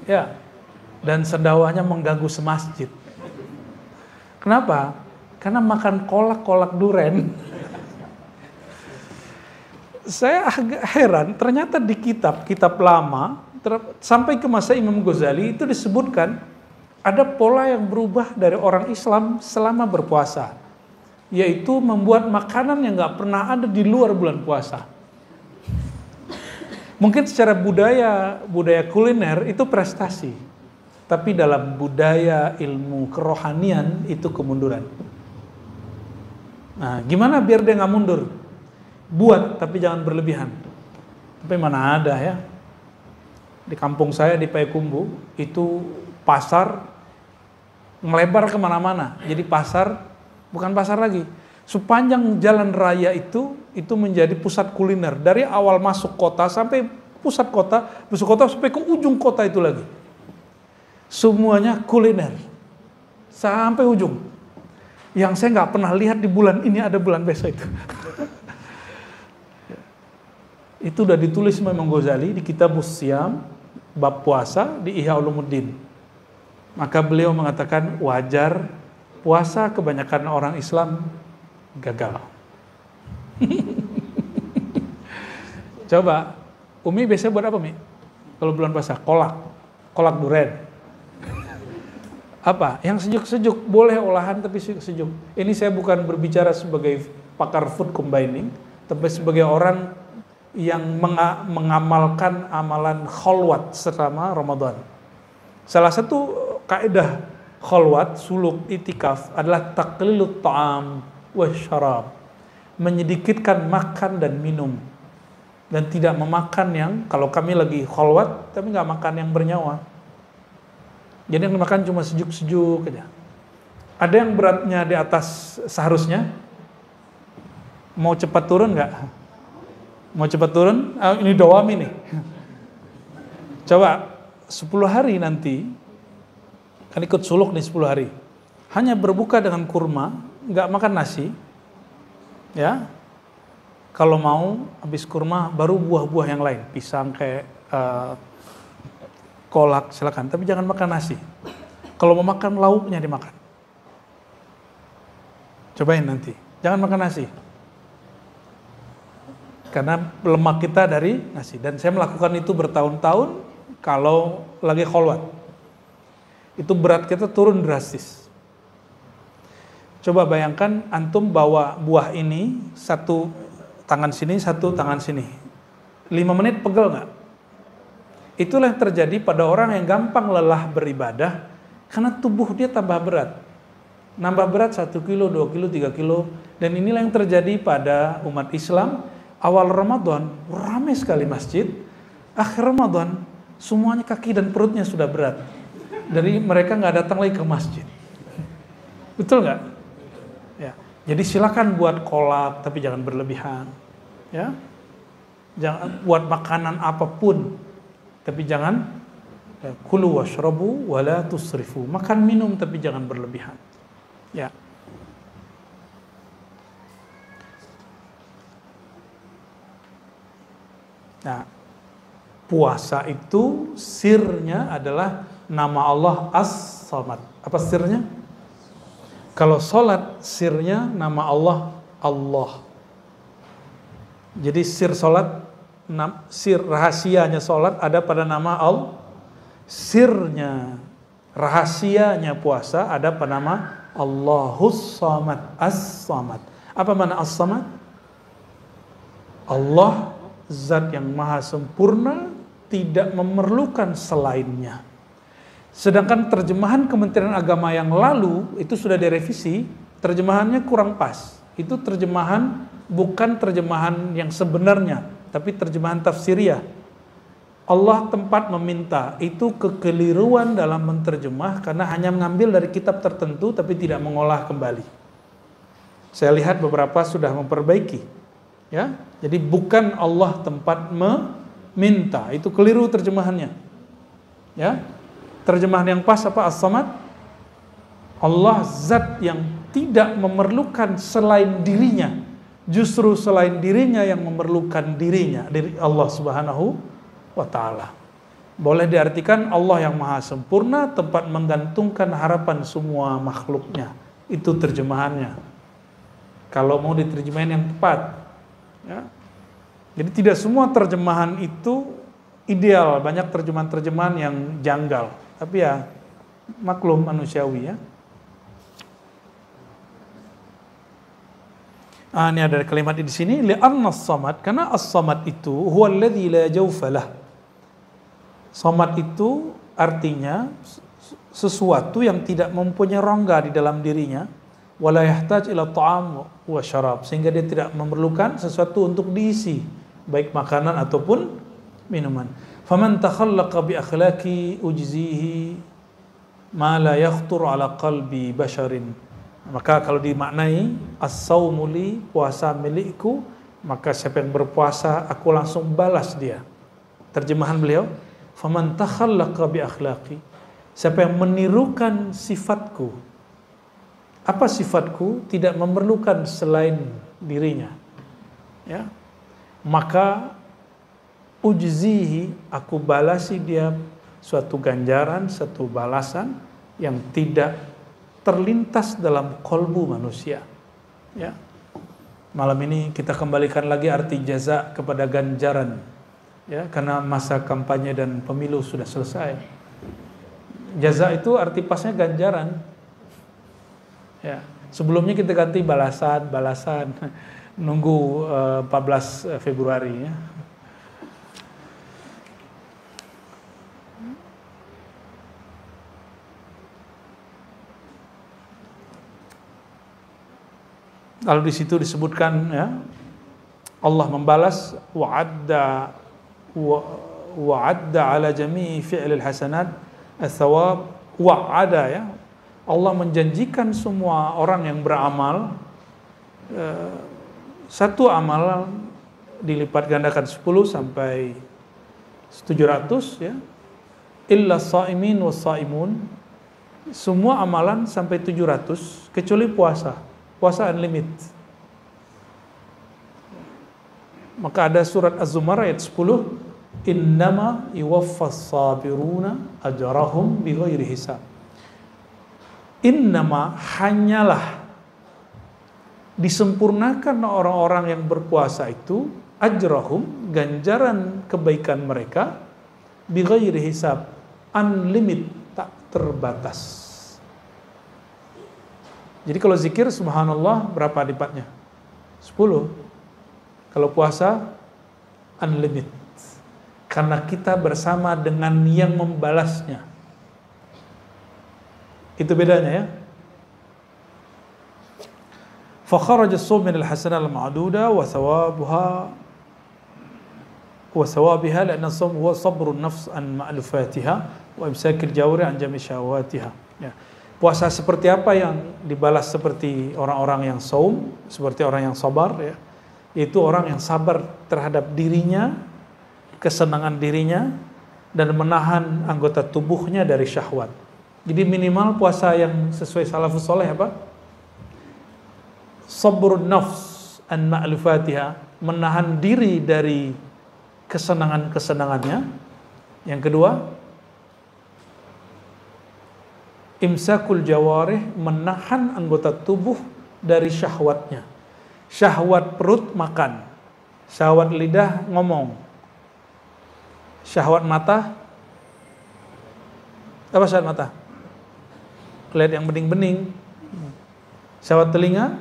Speaker 1: Ya. Dan sendawanya mengganggu semasjid. Kenapa? Karena makan kolak-kolak duren. Saya agak heran, ternyata di kitab lama, sampai ke masa Imam Ghazali itu disebutkan ada pola yang berubah dari orang Islam selama berpuasa, yaitu membuat makanan yang nggak pernah ada di luar bulan puasa. Mungkin secara budaya kuliner itu prestasi, tapi dalam budaya ilmu kerohanian itu kemunduran. Nah, gimana biar dia nggak mundur? Buat, tapi jangan berlebihan. Tapi mana ada ya? Di kampung saya di Payakumbuh itu pasar melebar kemana-mana. Jadi pasar bukan pasar lagi. Sepanjang jalan raya itu menjadi pusat kuliner. Dari awal masuk kota sampai pusat kota sampai ke ujung kota itu lagi. Semuanya kuliner sampai ujung. Yang saya nggak pernah lihat di bulan ini ada bulan besok itu. Itu udah ditulis Imam Ghazali di kitab Musyam bab puasa di Ihya Ulumuddin. Maka beliau mengatakan wajar puasa kebanyakan orang Islam gagal. Coba, Umi biasanya buat apa, Mi? Kalau bulan puasa, kolak duren. Apa? Yang sejuk-sejuk, boleh olahan tapi sejuk. Ini saya bukan berbicara sebagai pakar food combining, tapi sebagai orang yang mengamalkan amalan kholwat selama Ramadan. Salah satu kaidah kholwat, suluk, itikaf adalah taqlilut ta'am wa syarab. Menyedikitkan makan dan minum. Dan tidak memakan yang, kalau kami lagi kholwat, tapi nggak makan yang bernyawa. Jadi yang dimakan cuma sejuk-sejuk aja. Ada yang beratnya di atas seharusnya. Mau cepat turun nggak? Mau cepat turun? Ini dawami nih. Coba 10 hari nanti, kan ikut suluk nih 10 hari. Hanya berbuka dengan kurma, nggak makan nasi. Ya. Kalau mau habis kurma baru buah-buah yang lain, pisang kayak kolak silakan, tapi jangan makan nasi. Kalau mau makan lauknya dimakan. Cobain nanti. Jangan makan nasi. Karena lemak kita dari nasi. Dan saya melakukan itu bertahun-tahun kalau lagi kholwat. Itu berat kita turun drastis. Coba bayangkan antum bawa buah ini, satu tangan sini, satu tangan sini. 5 menit pegel nggak? Itulah yang terjadi pada orang yang gampang lelah beribadah karena tubuh dia tambah berat. Nambah berat 1 kilo, 2 kilo, 3 kilo. Dan inilah yang terjadi pada umat Islam. Awal Ramadan, ramai sekali masjid. Akhir Ramadan, semuanya kaki dan perutnya sudah berat. Dari mereka nggak datang lagi ke masjid. Betul nggak? Ya. Jadi silakan buat kolak, tapi jangan berlebihan. Ya. Jangan buat makanan apapun, tapi jangan kulu washrabu wala tusrifu. Makan minum tapi jangan berlebihan. Ya. Nah, puasa itu sirnya adalah nama Allah As-Samad. Apa sirnya? Kalau sholat sirnya nama Allah Allah. Jadi sir sholat, sir rahasianya sholat ada pada nama Allah. Sirnya, rahasianya puasa ada pada nama Allahus Samad, As-Samad. Apa makna As-Samad? Allah Zat yang maha sempurna, tidak memerlukan selainnya. Sedangkan terjemahan Kementerian Agama yang lalu itu sudah direvisi, terjemahannya kurang pas. Itu terjemahan bukan terjemahan yang sebenarnya, tapi terjemahan tafsiriyah. Allah tempat meminta, itu kekeliruan dalam menterjemah karena hanya mengambil dari kitab tertentu tapi tidak mengolah kembali. Saya lihat beberapa sudah memperbaiki. Ya, jadi bukan Allah tempat meminta, itu keliru terjemahannya. Ya, terjemahan yang pas apa? As-Samad, Allah zat yang tidak memerlukan selain dirinya, justru selain dirinya yang memerlukan dirinya, dari Allah Subhanahu wa ta'ala. Boleh diartikan Allah yang maha sempurna, tempat menggantungkan harapan semua makhluknya. Itu terjemahannya, kalau mau diterjemahin yang tepat. Ya. Jadi tidak semua terjemahan itu ideal, banyak terjemahan-terjemahan yang janggal. Tapi ya maklum manusiawi ya. Ini ada kalimat di sini, li'anna as-samad, karena as-samad itu huwa alladzi la jawfa lah. Samad itu artinya sesuatu yang tidak mempunyai rongga di dalam dirinya, wala yahtaj ila ta'am wa syarab, sehingga dia tidak memerlukan sesuatu untuk diisi, baik makanan ataupun minuman. Faman takhallaqa bi akhlaqi ujzihi ma la yakhtur ala qalbi basharin. Maka kalau dimaknai as-saumu li, puasa milikku, maka siapa yang berpuasa aku langsung balas dia. Terjemahan beliau, faman takhallaqa bi akhlaqi, siapa yang menirukan sifatku. Apa sifatku? Tidak memerlukan selain dirinya. Ya. Maka ujzihi, aku balasi dia suatu ganjaran, suatu balasan yang tidak terlintas dalam kolbu manusia. Ya. Malam ini kita kembalikan lagi arti jaza kepada ganjaran. Ya, karena masa kampanye dan pemilu sudah selesai. Jaza itu arti pasnya ganjaran. Ya, sebelumnya kita ganti balasan, nunggu 14 Februari ya. Lalu di situ disebutkan ya, Allah membalas wa'adda ala jami'i fi'lil hasanat ats-tsawab wa'ada ya. Allah menjanjikan semua orang yang beramal satu amal dilipat gandakan 10 sampai 700 ya. Illa shaimin was saimun, semua amalan sampai 700 kecuali puasa. Puasa unlimited. Maka ada surat Az-Zumar ayat 10, innama yuwaffas sabiruna ajrahum bighairi hisab. Innama, hanyalah disempurnakan orang-orang yang berpuasa itu ajrahum, ganjaran kebaikan mereka, bighairi hisab, unlimited, tak terbatas. Jadi kalau zikir subhanallah berapa lipatnya? 10. Kalau puasa unlimited, karena kita bersama dengan yang membalasnya. Itu bedanya ya. فخرج الصوم من الحسنة المعدودة وثوابها لأن الصوم هو صبر النفس عن مألوفاتها وإمساك الجوارح عن جميع شهواتها. Ya. Puasa seperti apa yang dibalas seperti orang-orang yang saum, seperti orang yang sabar ya. Itu orang yang sabar terhadap dirinya, kesenangan dirinya, dan menahan anggota tubuhnya dari syahwat. Jadi minimal puasa yang sesuai salafus soleh apa? Sabrun nafs an ma'lufatiha, menahan diri dari kesenangan-kesenangannya. Yang kedua, imsakul jawarih, menahan anggota tubuh dari syahwatnya. Syahwat perut makan, syahwat lidah ngomong, syahwat mata apa? Syahwat mata lihat yang bening-bening, syahwat telinga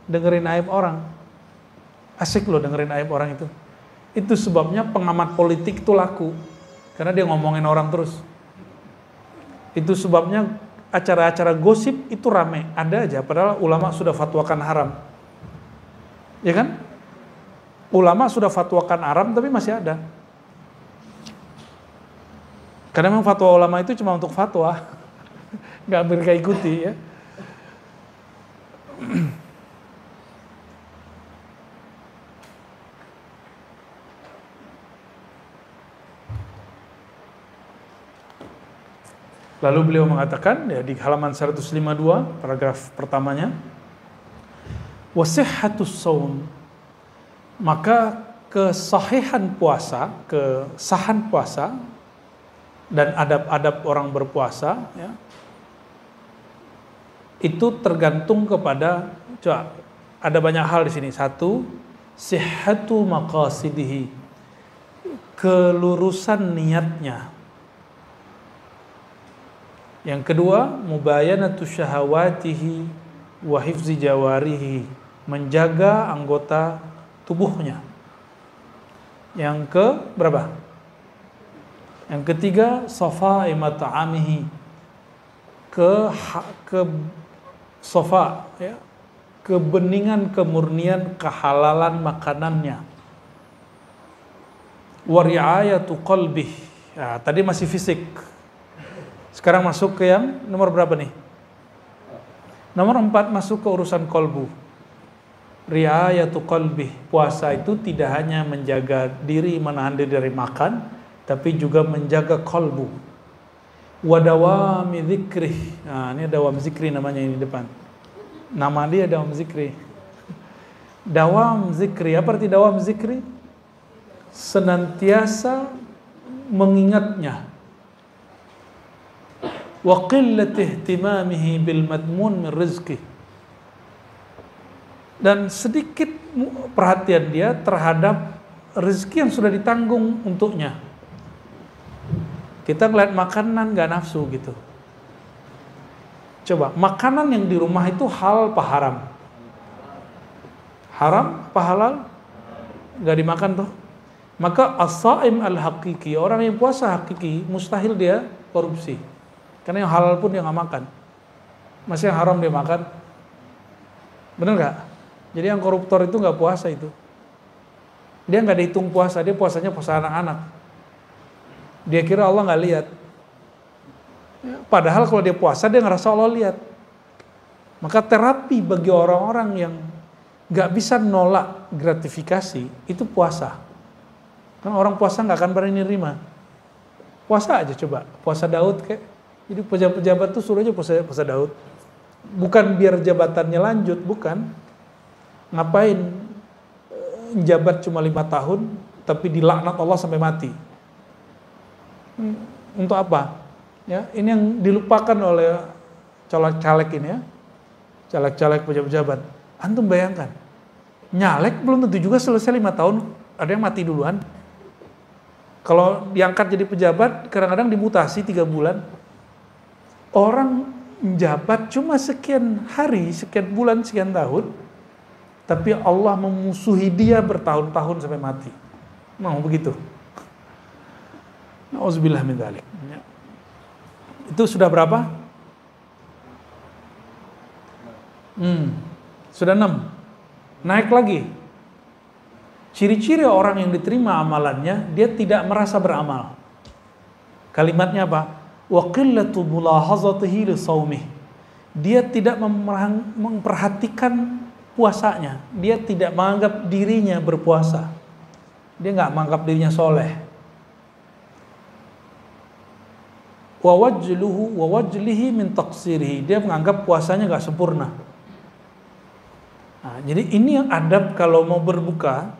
Speaker 1: dengerin aib orang. Asik loh dengerin aib orang itu. Itu sebabnya pengamat politik itu laku, karena dia ngomongin orang terus. Itu sebabnya acara-acara gosip itu rame, ada aja, padahal ulama sudah fatwakan haram. Ya kan? Ulama sudah fatwakan haram tapi masih ada. Karena memang fatwa ulama itu cuma untuk fatwa, nggak mereka ikuti ya. Lalu beliau mengatakan ya di halaman 152 paragraf pertamanya, wasihhatus shaum, maka kesahihan puasa, kesahan puasa dan adab-adab orang berpuasa ya, itu tergantung kepada, coba ada banyak hal di sini. Satu, sihhatu maqasidihi, kelurusan niatnya. Yang kedua, mubayanatu syahawatihi wa hifzi jawarihi, menjaga anggota tubuhnya. Yang ke berapa? Yang ketiga, safa'i mat'amihi, ke safa ya, kebeningan, kemurnian, kehalalan makanannya. Wa ri'ayatu qalbih. Ya, tadi masih fisik. Sekarang masuk ke yang nomor berapa nih? Nomor 4, masuk ke urusan kolbu. Ri'ayatu qalbih. Puasa itu tidak hanya menjaga diri, menahan diri dari makan, tapi juga menjaga kolbu. Wa dawami dzikrih. Nah, ini dawam zikri namanya ini depan. Nama dia dawam zikri. Dawam zikri. Apa arti dawam zikri? Senantiasa mengingatnya. Wa qillati ihtimamihi bil madmun min rizqi, dan sedikit perhatian dia terhadap rezeki yang sudah ditanggung untuknya. Kita ngeliat makanan gak nafsu gitu. Coba, makanan yang di rumah itu halal apa haram? Haram apa halal? Gak dimakan tuh. Maka as-saim al-haqiqi, orang yang puasa hakiki, mustahil dia korupsi. Karena yang halal pun dia nggak makan. Masih yang haram dia makan. Bener nggak? Jadi yang koruptor itu nggak puasa itu. Dia nggak dihitung puasa, dia puasanya puasa anak-anak. Dia kira Allah nggak lihat. Padahal kalau dia puasa dia ngerasa Allah lihat. Maka terapi bagi orang-orang yang nggak bisa nolak gratifikasi itu puasa. Kan orang puasa nggak akan berani nerima. Puasa aja coba, puasa Daud kayak. Jadi pejabat-pejabat tuh suruh aja puasa Daud. Bukan biar jabatannya lanjut, bukan. Ngapain jabat cuma 5 tahun, tapi dilaknat Allah sampai mati. Untuk apa? Ya, ini yang dilupakan oleh caleg-caleg ini ya. Caleg-caleg pejabat-pejabat. Antum bayangkan, nyalek belum tentu juga selesai 5 tahun, ada yang mati duluan. Kalau diangkat jadi pejabat, kadang-kadang dimutasi 3 bulan. Orang menjabat cuma sekian hari, sekian bulan, sekian tahun, tapi Allah memusuhi dia bertahun-tahun sampai mati. Mau begitu? Nauzubillah min dzalik. Itu sudah berapa? Sudah 6. Naik lagi. Ciri-ciri orang yang diterima amalannya, dia tidak merasa beramal. Kalimatnya apa? Wa qillatu mulahazatihi li shaumih. Dia tidak memperhatikan puasanya. Dia tidak menganggap dirinya berpuasa. Dia nggak menganggap dirinya soleh. Wa wajlihi min taqsirihi. Dia menganggap puasanya nggak sempurna. Nah, jadi ini yang adab kalau mau berbuka.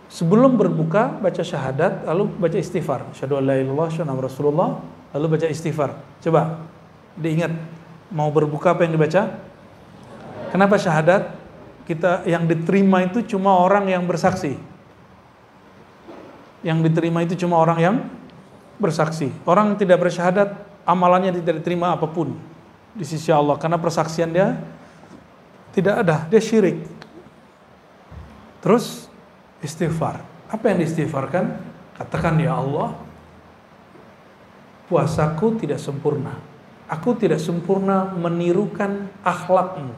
Speaker 1: Sebelum berbuka baca syahadat, lalu baca istighfar. Asyhadu an la ilaha illallah, asyhadu anna Rasulullah. Lalu baca istighfar. Coba diingat, mau berbuka apa yang dibaca? Kenapa syahadat? Kita yang diterima itu cuma orang yang bersaksi. Yang diterima itu cuma orang yang bersaksi. Orang yang tidak bersyahadat, amalannya tidak diterima apapun di sisi Allah. Karena persaksian dia tidak ada, dia syirik. Terus istighfar. Apa yang diistighfarkan? Katakan, ya Allah, puasaku tidak sempurna. Aku tidak sempurna menirukan akhlakmu.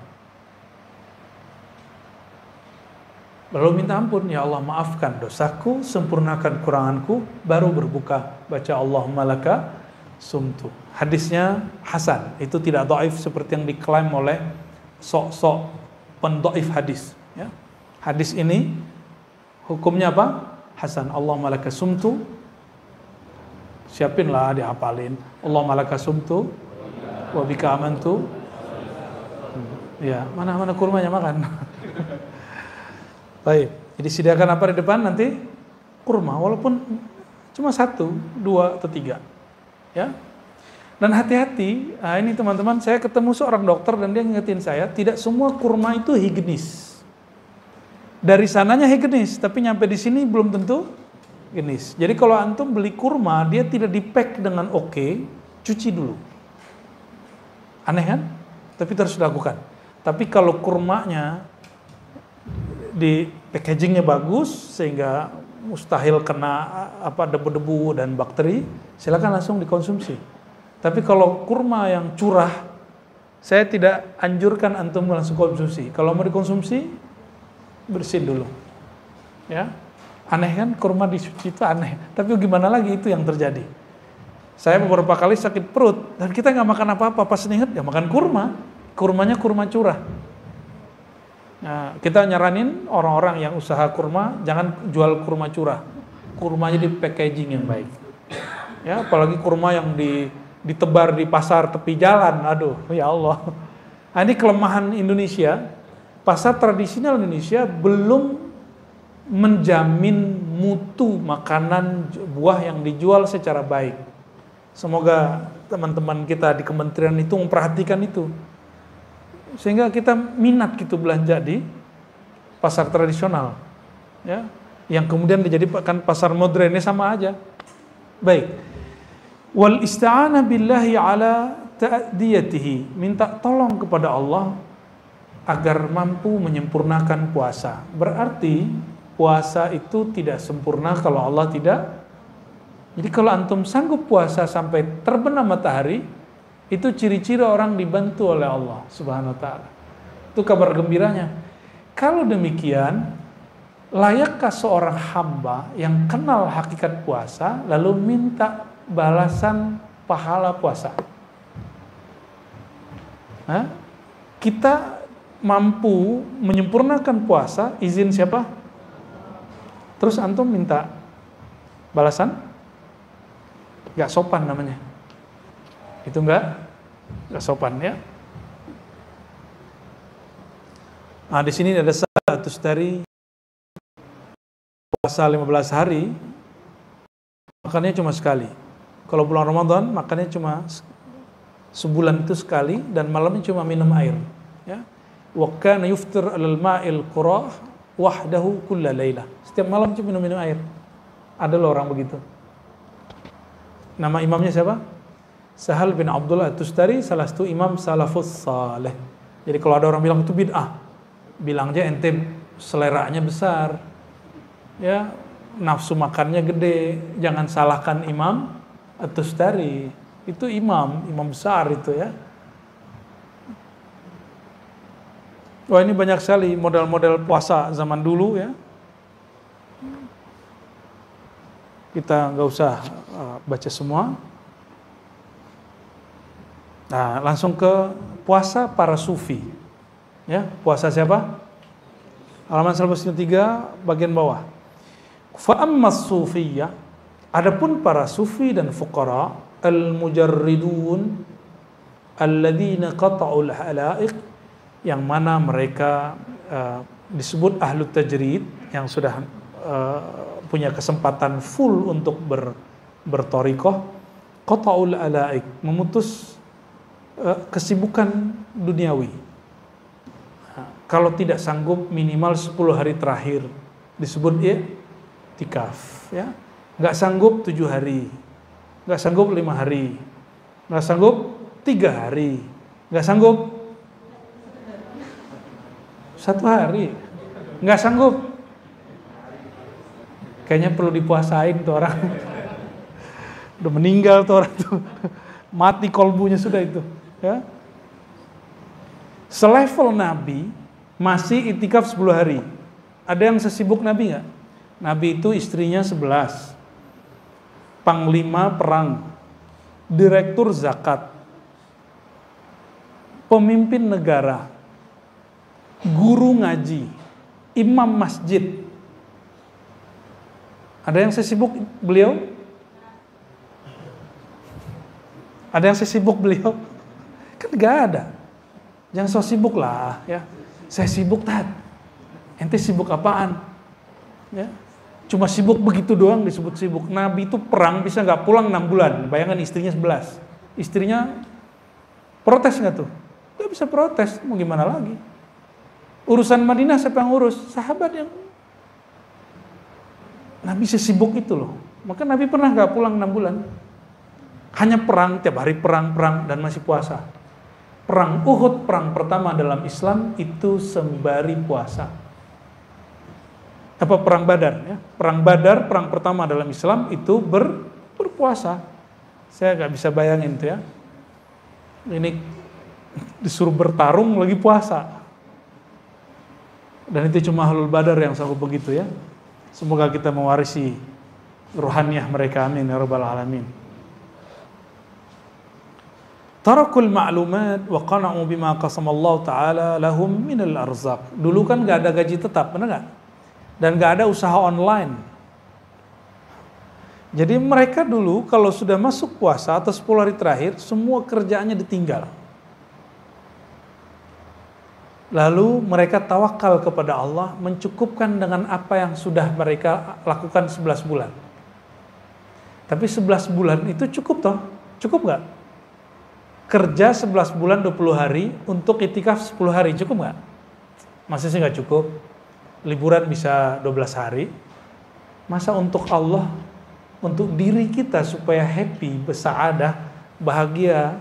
Speaker 1: Lalu minta ampun, ya Allah maafkan dosaku, sempurnakan kuranganku, baru berbuka. Baca Allahumma laka sumtu. Hadisnya hasan, itu tidak dhaif seperti yang diklaim oleh sok-sok pendhaif hadis. Ya. Hadis ini hukumnya apa? Hasan. Allahumma laka sumtu, Siapin lah, dihafalin. Allahumma laka sumtu wa bika amantu. Ya, mana kurmanya makan. Baik, jadi sediakan apa di depan nanti? Kurma, walaupun cuma 1, 2, atau 3. Ya. Dan hati-hati, ini teman-teman, saya ketemu seorang dokter dan dia ngingetin saya, tidak semua kurma itu higienis. Dari sananya higienis, tapi nyampe di sini belum tentu higienis. Jadi kalau antum beli kurma, dia tidak di-pack dengan oke, cuci dulu. Aneh kan? Tapi terus dilakukan. Tapi kalau kurmanya di packagingnya bagus sehingga mustahil kena debu-debu dan bakteri, silakan langsung dikonsumsi. Tapi kalau kurma yang curah, saya tidak anjurkan antum langsung konsumsi. Kalau mau dikonsumsi, bersihin dulu. Ya. Aneh kan, kurma disuci itu aneh. Tapi gimana lagi, itu yang terjadi. Saya beberapa kali sakit perut dan kita nggak makan apa-apa, pas ingat ya makan kurma. Kurmanya kurma curah. Nah, kita nyaranin orang-orang yang usaha kurma jangan jual kurma curah. Kurmanya di packaging yang baik. Ya, apalagi kurma yang ditebar di pasar tepi jalan. Aduh, ya Allah. Nah, ini kelemahan Indonesia. Pasar tradisional Indonesia belum menjamin mutu makanan buah yang dijual secara baik. Semoga teman-teman kita di kementerian itu memperhatikan itu. Sehingga kita minat gitu belanja di pasar tradisional, ya, yang kemudian dijadikan pasar modern, ini sama aja. Baik. Wal ista'ana billahi ala ta'diyatihi, minta tolong kepada Allah agar mampu menyempurnakan puasa. Berarti puasa itu tidak sempurna kalau Allah tidak. Jadi kalau antum sanggup puasa sampai terbenam matahari, itu ciri-ciri orang dibantu oleh Allah Subhanahu wa ta'ala. Itu kabar gembiranya. Kalau demikian, layakkah seorang hamba yang kenal hakikat puasa lalu minta balasan pahala puasa? Kita mampu menyempurnakan puasa, izin siapa? Terus antum minta balasan? Gak sopan namanya. Itu enggak sopan, ya. Nah, di sini ada status dari puasa 15 hari, makannya cuma sekali. Kalau bulan Ramadan, makannya cuma sebulan itu sekali, dan malamnya cuma minum air. Ya. Wa kana yuftir 'alal ma'il qurah wahdahu kulla lailah. Setiap malam cuma minum air. Ada loh orang begitu. Nama imamnya siapa? Sahal bin Abdullah At-Tustari, salah satu imam salafus saleh. Jadi kalau ada orang bilang itu bid'ah, bilang aja ente seleranya besar, ya, nafsu makannya gede, jangan salahkan Imam At-Tustari. Itu imam besar itu, ya. Wah, ini banyak sekali model-model puasa zaman dulu, ya. Kita nggak usah baca semua. Nah, langsung ke puasa para sufi. Ya, puasa siapa? Halaman 103 bagian bawah. Fa ammas sufiyyah, adapun para sufi dan fuqara al-mujarridun alladzina qata'ul halaiq, yang mana mereka disebut ahlu tajrid, yang sudah punya kesempatan full untuk bertorikoh. Qata'ul halaiq, memutus kesibukan duniawi. Kalau tidak sanggup minimal 10 hari terakhir disebut i'tikaf, ya. Nggak sanggup 7 hari, nggak sanggup 5 hari, nggak sanggup 3 hari, nggak sanggup 1 hari, nggak sanggup. Kayaknya perlu dipuasain tuh orang. Udah meninggal tuh orang tuh. Mati kolbunya sudah itu, ya. Selevel Nabi masih itikaf 10 hari. Ada yang sesibuk Nabi nggak? Nabi itu istrinya 11, panglima perang, direktur zakat, pemimpin negara, guru ngaji, imam masjid. Ada yang sesibuk beliau? Ada yang sesibuk beliau? Kan nggak ada. Jangan so sibuk lah ya. Saya sibuk Tat. Ente sibuk apaan? Ya. Cuma sibuk begitu doang disebut sibuk. Nabi itu perang bisa nggak pulang 6 bulan. Bayangkan istrinya 11. Istrinya protes nggak tuh? Nggak bisa protes. Mau gimana lagi? Urusan Madinah siapa yang urus? Sahabat yang. Nabi sesibuk itu loh. Maka Nabi pernah nggak pulang 6 bulan. Hanya perang, tiap hari perang dan masih puasa. Perang Uhud, perang pertama dalam Islam itu sembari puasa. Apa perang Badar ya? Perang Badar, perang pertama dalam Islam itu berpuasa. Saya nggak bisa bayangin tuh ya. Ini disuruh bertarung lagi puasa. Dan itu cuma ahlul Badar yang sanggup begitu ya. Semoga kita mewarisi ruhaniyah mereka, amin ya rabbal alamin. Tarakul ma'lumat wa qana'u bima qasamallahu ta'ala lahum minal arzaq. Dulu kan nggak ada gaji tetap, benar nggak? Dan nggak ada usaha online. Jadi mereka dulu kalau sudah masuk puasa atau 10 hari terakhir, semua kerjaannya ditinggal. Lalu mereka tawakal kepada Allah, mencukupkan dengan apa yang sudah mereka lakukan 11 bulan. Tapi 11 bulan itu cukup toh? Cukup nggak? Kerja 11 bulan 20 hari untuk itikaf 10 hari, cukup nggak? Masih sih nggak cukup. Liburan bisa 12 hari. Masa untuk Allah, untuk diri kita supaya happy, bersaadah, bahagia,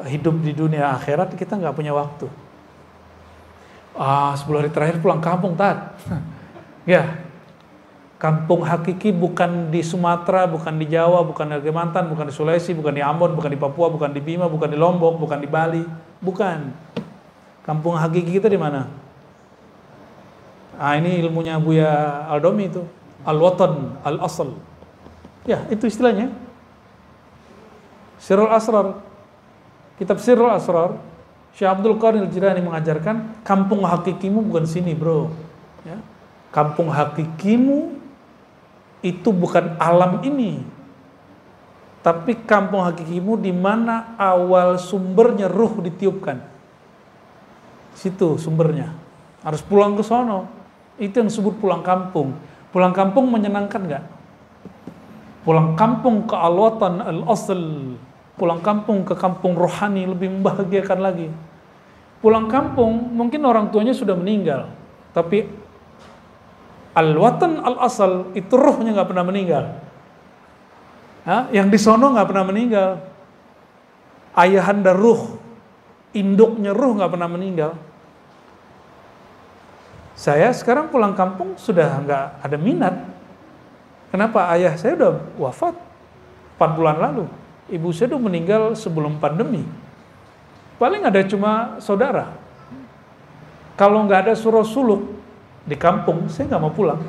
Speaker 1: hidup di dunia akhirat, kita nggak punya waktu. 10 hari terakhir pulang kampung, Tat. Ya, kampung hakiki bukan di Sumatera, bukan di Jawa, bukan di Kalimantan, bukan di Sulawesi, bukan di Ambon, bukan di Papua, bukan di Bima, bukan di Lombok, bukan di Bali, bukan. Kampung hakiki kita di mana? Ini ilmunya Buya Aldomi itu, al-watan, al-asal. Ya, itu istilahnya. Sirrul Asrar. Kitab Sirrul Asrar, Syekh Abdul Qadir Al-Jilani mengajarkan, kampung hakikimu bukan sini, bro. Ya. Kampung hakikimu itu bukan alam ini. Tapi kampung hakikimu di mana awal sumbernya ruh ditiupkan. Situ sumbernya. Harus pulang ke sono. Itu yang disebut pulang kampung. Pulang kampung menyenangkan nggak? Pulang kampung ke al-watan al-asl, pulang kampung ke kampung rohani lebih membahagiakan lagi. Pulang kampung mungkin orang tuanya sudah meninggal, tapi al-watan al-asl itu rohnya nggak pernah meninggal. Yang di sono nggak pernah meninggal. Ayahanda ruh, induknya ruh nggak pernah meninggal. Saya sekarang pulang kampung sudah nggak ada minat. Kenapa? Ayah saya udah wafat 4 bulan lalu. Ibu saya udah meninggal sebelum pandemi. Paling ada cuma saudara. Kalau nggak ada surau suluk di kampung, saya nggak mau pulang.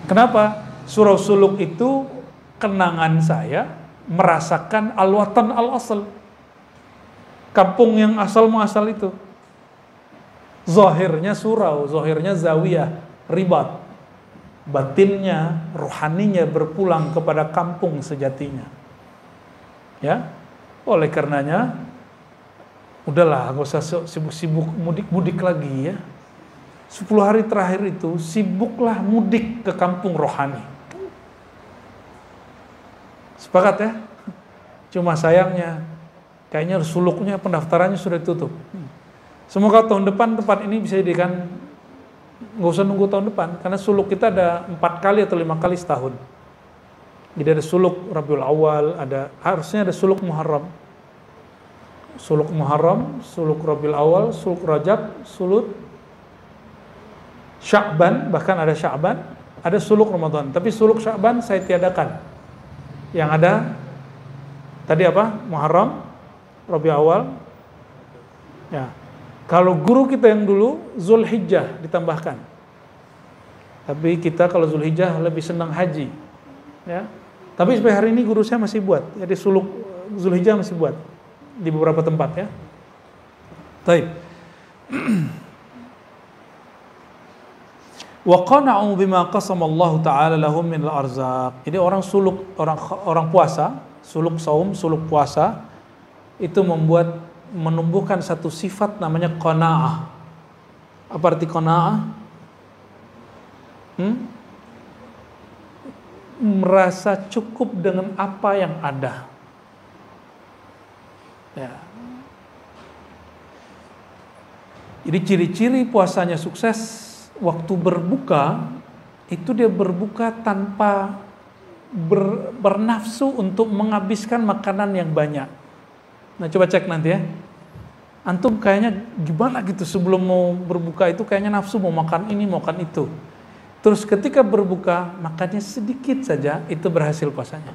Speaker 1: Kenapa? Surau suluk itu kenangan saya merasakan al-watan al-asal. Kampung yang asal muasal itu. Zahirnya surau, zahirnya zawiyah, ribat. Batinnya, rohaninya berpulang kepada kampung sejatinya. Ya, oleh karenanya, udahlah, gak usah sibuk-sibuk mudik-mudik lagi ya. 10 hari terakhir itu sibuklah mudik ke kampung rohani. Sepakat ya? Cuma sayangnya, kayaknya suluknya pendaftarannya sudah tutup. Semoga tahun depan tempat ini bisa dijadikan, nggak usah nunggu tahun depan, karena suluk kita ada 4 kali atau 5 kali setahun. Jadi ada suluk Rabiul Awal, harusnya ada suluk Muharram. Suluk Muharram, suluk Rabiul Awal, suluk Rajab, suluk Sya'ban, bahkan ada Sya'ban, ada suluk Ramadan. Tapi suluk Sya'ban saya tiadakan. Yang ada tadi apa? Muharram, Rabiul Awal. Ya. Kalau guru kita yang dulu Zulhijjah ditambahkan. Tapi kita kalau Zulhijjah lebih senang haji. Ya. Tapi sampai hari ini guru saya masih buat. Jadi suluk Zulhijjah masih buat di beberapa tempat ya. Baik. Wa qana'u bima qasama Allah taala lahum min al-arzaq. Jadi orang suluk, orang puasa suluk saum, suluk puasa, itu menumbuhkan satu sifat namanya qanaah. Apa arti qanaah? Merasa cukup dengan apa yang ada. Ya. Jadi ciri-ciri puasanya sukses, waktu berbuka itu dia berbuka tanpa bernafsu untuk menghabiskan makanan yang banyak. Nah, coba cek nanti ya. Antum kayaknya gimana gitu sebelum mau berbuka itu kayaknya nafsu mau makan ini, mau makan itu. Terus ketika berbuka makannya sedikit saja, itu berhasil puasanya.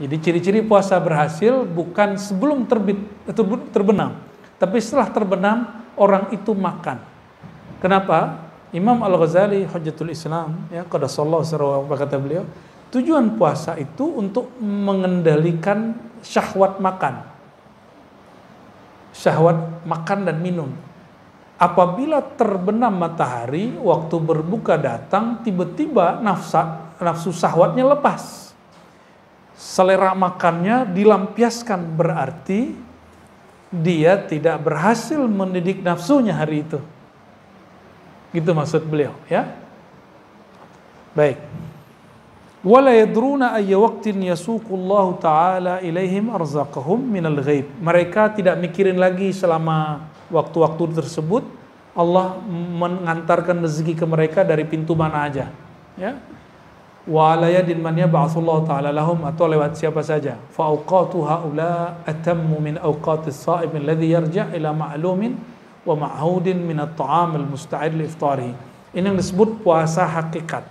Speaker 1: Jadi ciri-ciri puasa berhasil bukan sebelum terbit atau terbenam, tapi setelah terbenam orang itu makan. Kenapa? Imam Al-Ghazali Hujjatul Islam, ya, qaddasallahu sirrahu, kata beliau, tujuan puasa itu untuk mengendalikan syahwat makan. Syahwat makan dan minum. Apabila terbenam matahari, waktu berbuka datang, tiba-tiba nafsu syahwatnya lepas. Selera makannya dilampiaskan, berarti dia tidak berhasil mendidik nafsunya hari itu. Gitu maksud beliau, ya. Baik. Wala yadruna ayya waqtin yasuqullahu ta'ala ilaihim arzaqahum minal ghaib. Mereka tidak mikirin lagi selama waktu-waktu tersebut Allah mengantarkan rezeki ke mereka dari pintu mana aja, ya. Wa ala yadin man yab'atsullahu ta'ala lahum, atau lewat siapa saja. Fa awqatu haula atammu min awqatis sha'im alladhi yarja' ila ma'lumin wa ma'hudin min at-ta'am al-musta'id li iftarihi. Ini yang disebut puasa hakikat.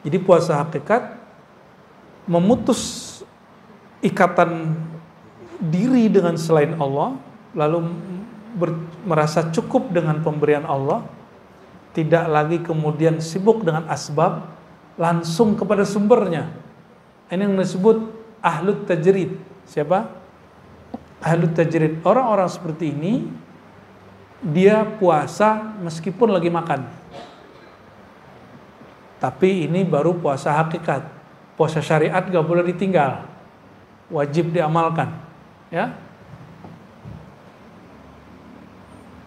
Speaker 1: Jadi puasa hakikat memutus ikatan diri dengan selain Allah, lalu merasa cukup dengan pemberian Allah, tidak lagi kemudian sibuk dengan asbab, langsung kepada sumbernya. Ini yang disebut ahlut tajrid. Siapa? Ahlut tajrid. Orang-orang seperti ini dia puasa meskipun lagi makan. Tapi ini baru puasa hakikat. Puasa syariat gak boleh ditinggal, wajib diamalkan, ya.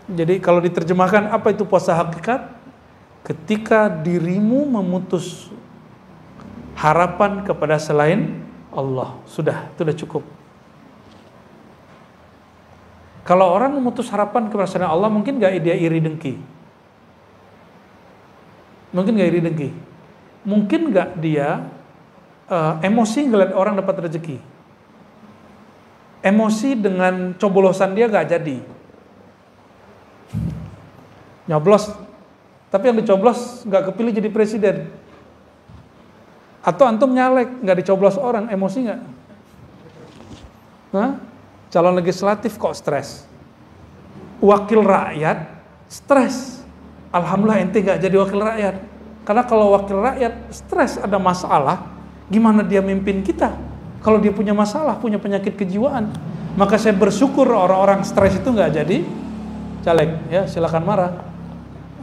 Speaker 1: Jadi kalau diterjemahkan apa itu puasa hakikat? Ketika dirimu memutus harapan kepada selain Allah, sudah, itu sudah cukup. Kalau orang memutus harapan kepada selain Allah, mungkin gak dia iri dengki? Mungkin gak iri dengki? Mungkin gak dia emosi ngeliat orang dapat rezeki? Emosi dengan coblosan dia gak jadi? Nyoblos, tapi yang dicoblos gak kepilih jadi presiden. Atau antum nyalek, gak dicoblos orang, emosi gak? Calon legislatif kok stres? Wakil rakyat stres. Alhamdulillah ente gak jadi wakil rakyat. Karena kalau wakil rakyat stres, ada masalah, gimana dia mimpin kita? Kalau dia punya masalah, punya penyakit kejiwaan. Maka saya bersyukur orang-orang stres itu gak jadi caleg. Ya, silakan marah.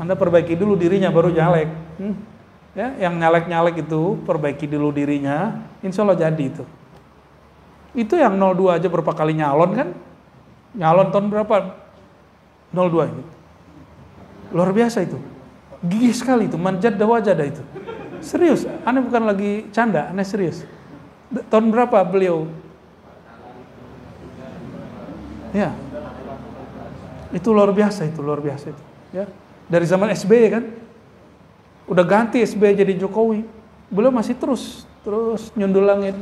Speaker 1: Anda perbaiki dulu dirinya baru nyalek. Ya, yang nyalek-nyalek itu perbaiki dulu dirinya, insya Allah jadi itu. Itu yang 02 aja berapa kali nyalon kan? Nyalon tahun berapa? 02 gitu. Luar biasa itu. Gigih sekali itu, manjadda wajada itu. Serius, aneh bukan lagi canda, aneh serius. Tahun berapa beliau? Ya. Itu luar biasa itu, luar biasa itu, ya. Dari zaman SBY kan, udah ganti SBY jadi Jokowi, beliau masih terus nyundul langit.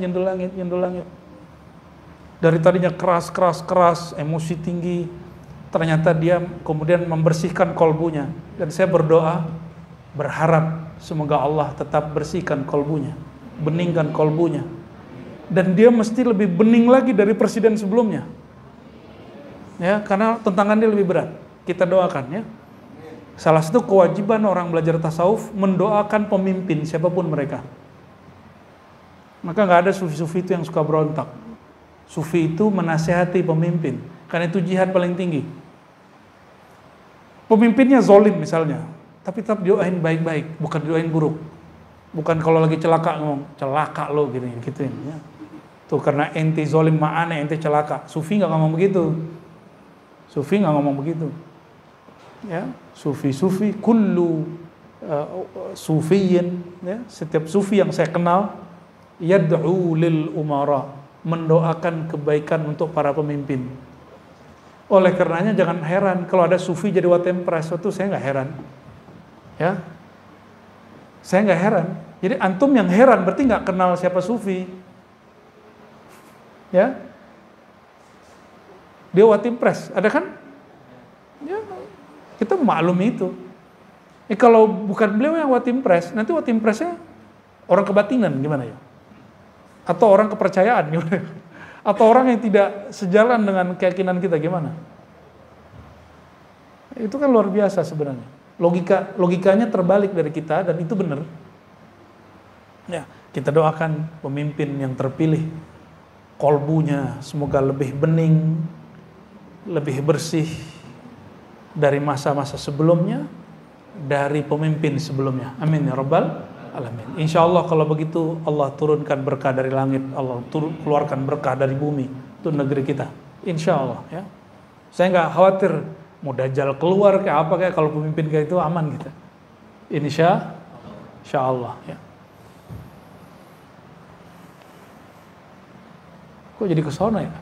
Speaker 1: Dari tadinya keras, emosi tinggi, ternyata dia kemudian membersihkan kolbunya. Dan saya berdoa, berharap semoga Allah tetap bersihkan kolbunya, beningkan kolbunya. Dan dia mesti lebih bening lagi dari presiden sebelumnya, ya, karena tantangannya lebih berat. Kita doakan, ya. Salah satu kewajiban orang belajar tasawuf mendoakan pemimpin siapapun mereka. Maka nggak ada sufi-sufi itu yang suka berontak. Sufi itu menasehati pemimpin, karena itu jihad paling tinggi. Pemimpinnya zolim misalnya, tapi tetap doain baik-baik, bukan doain buruk. Bukan kalau lagi celaka ngomong, celaka lo gini gituin ya. Tuh karena ente zolim ma'ana ente celaka. Sufi nggak ngomong begitu. Sufi nggak ngomong begitu. Ya, sufi kullu sufiyin ya, setiap sufi yang saya kenal yad'u lil umara, mendoakan kebaikan untuk para pemimpin. Oleh karenanya jangan heran kalau ada sufi jadi watempres, itu saya nggak heran. Ya. Saya nggak heran. Jadi antum yang heran berarti nggak kenal siapa sufi. Ya. Dia watimpres, ada kan? Ya. Kita maklumi itu. Kalau bukan beliau yang watimpres, nanti watimpresnya orang kebatinan gimana ya? Atau orang kepercayaan gimana? Atau orang yang tidak sejalan dengan keyakinan kita gimana? Itu kan luar biasa sebenarnya. Logikanya terbalik dari kita dan itu benar. Ya, kita doakan pemimpin yang terpilih, kolbunya semoga lebih bening, lebih bersih dari masa-masa sebelumnya, dari pemimpin sebelumnya. Amin ya rabbal alamin. Insya Allah kalau begitu Allah turunkan berkah dari langit, Allah keluarkan berkah dari bumi untuk negeri kita. Insya Allah ya. Saya nggak khawatir mau dajjal keluar kayak apa kayak kalau pemimpin kayak itu aman kita. Insya Allah ya. Kok jadi kesana ya?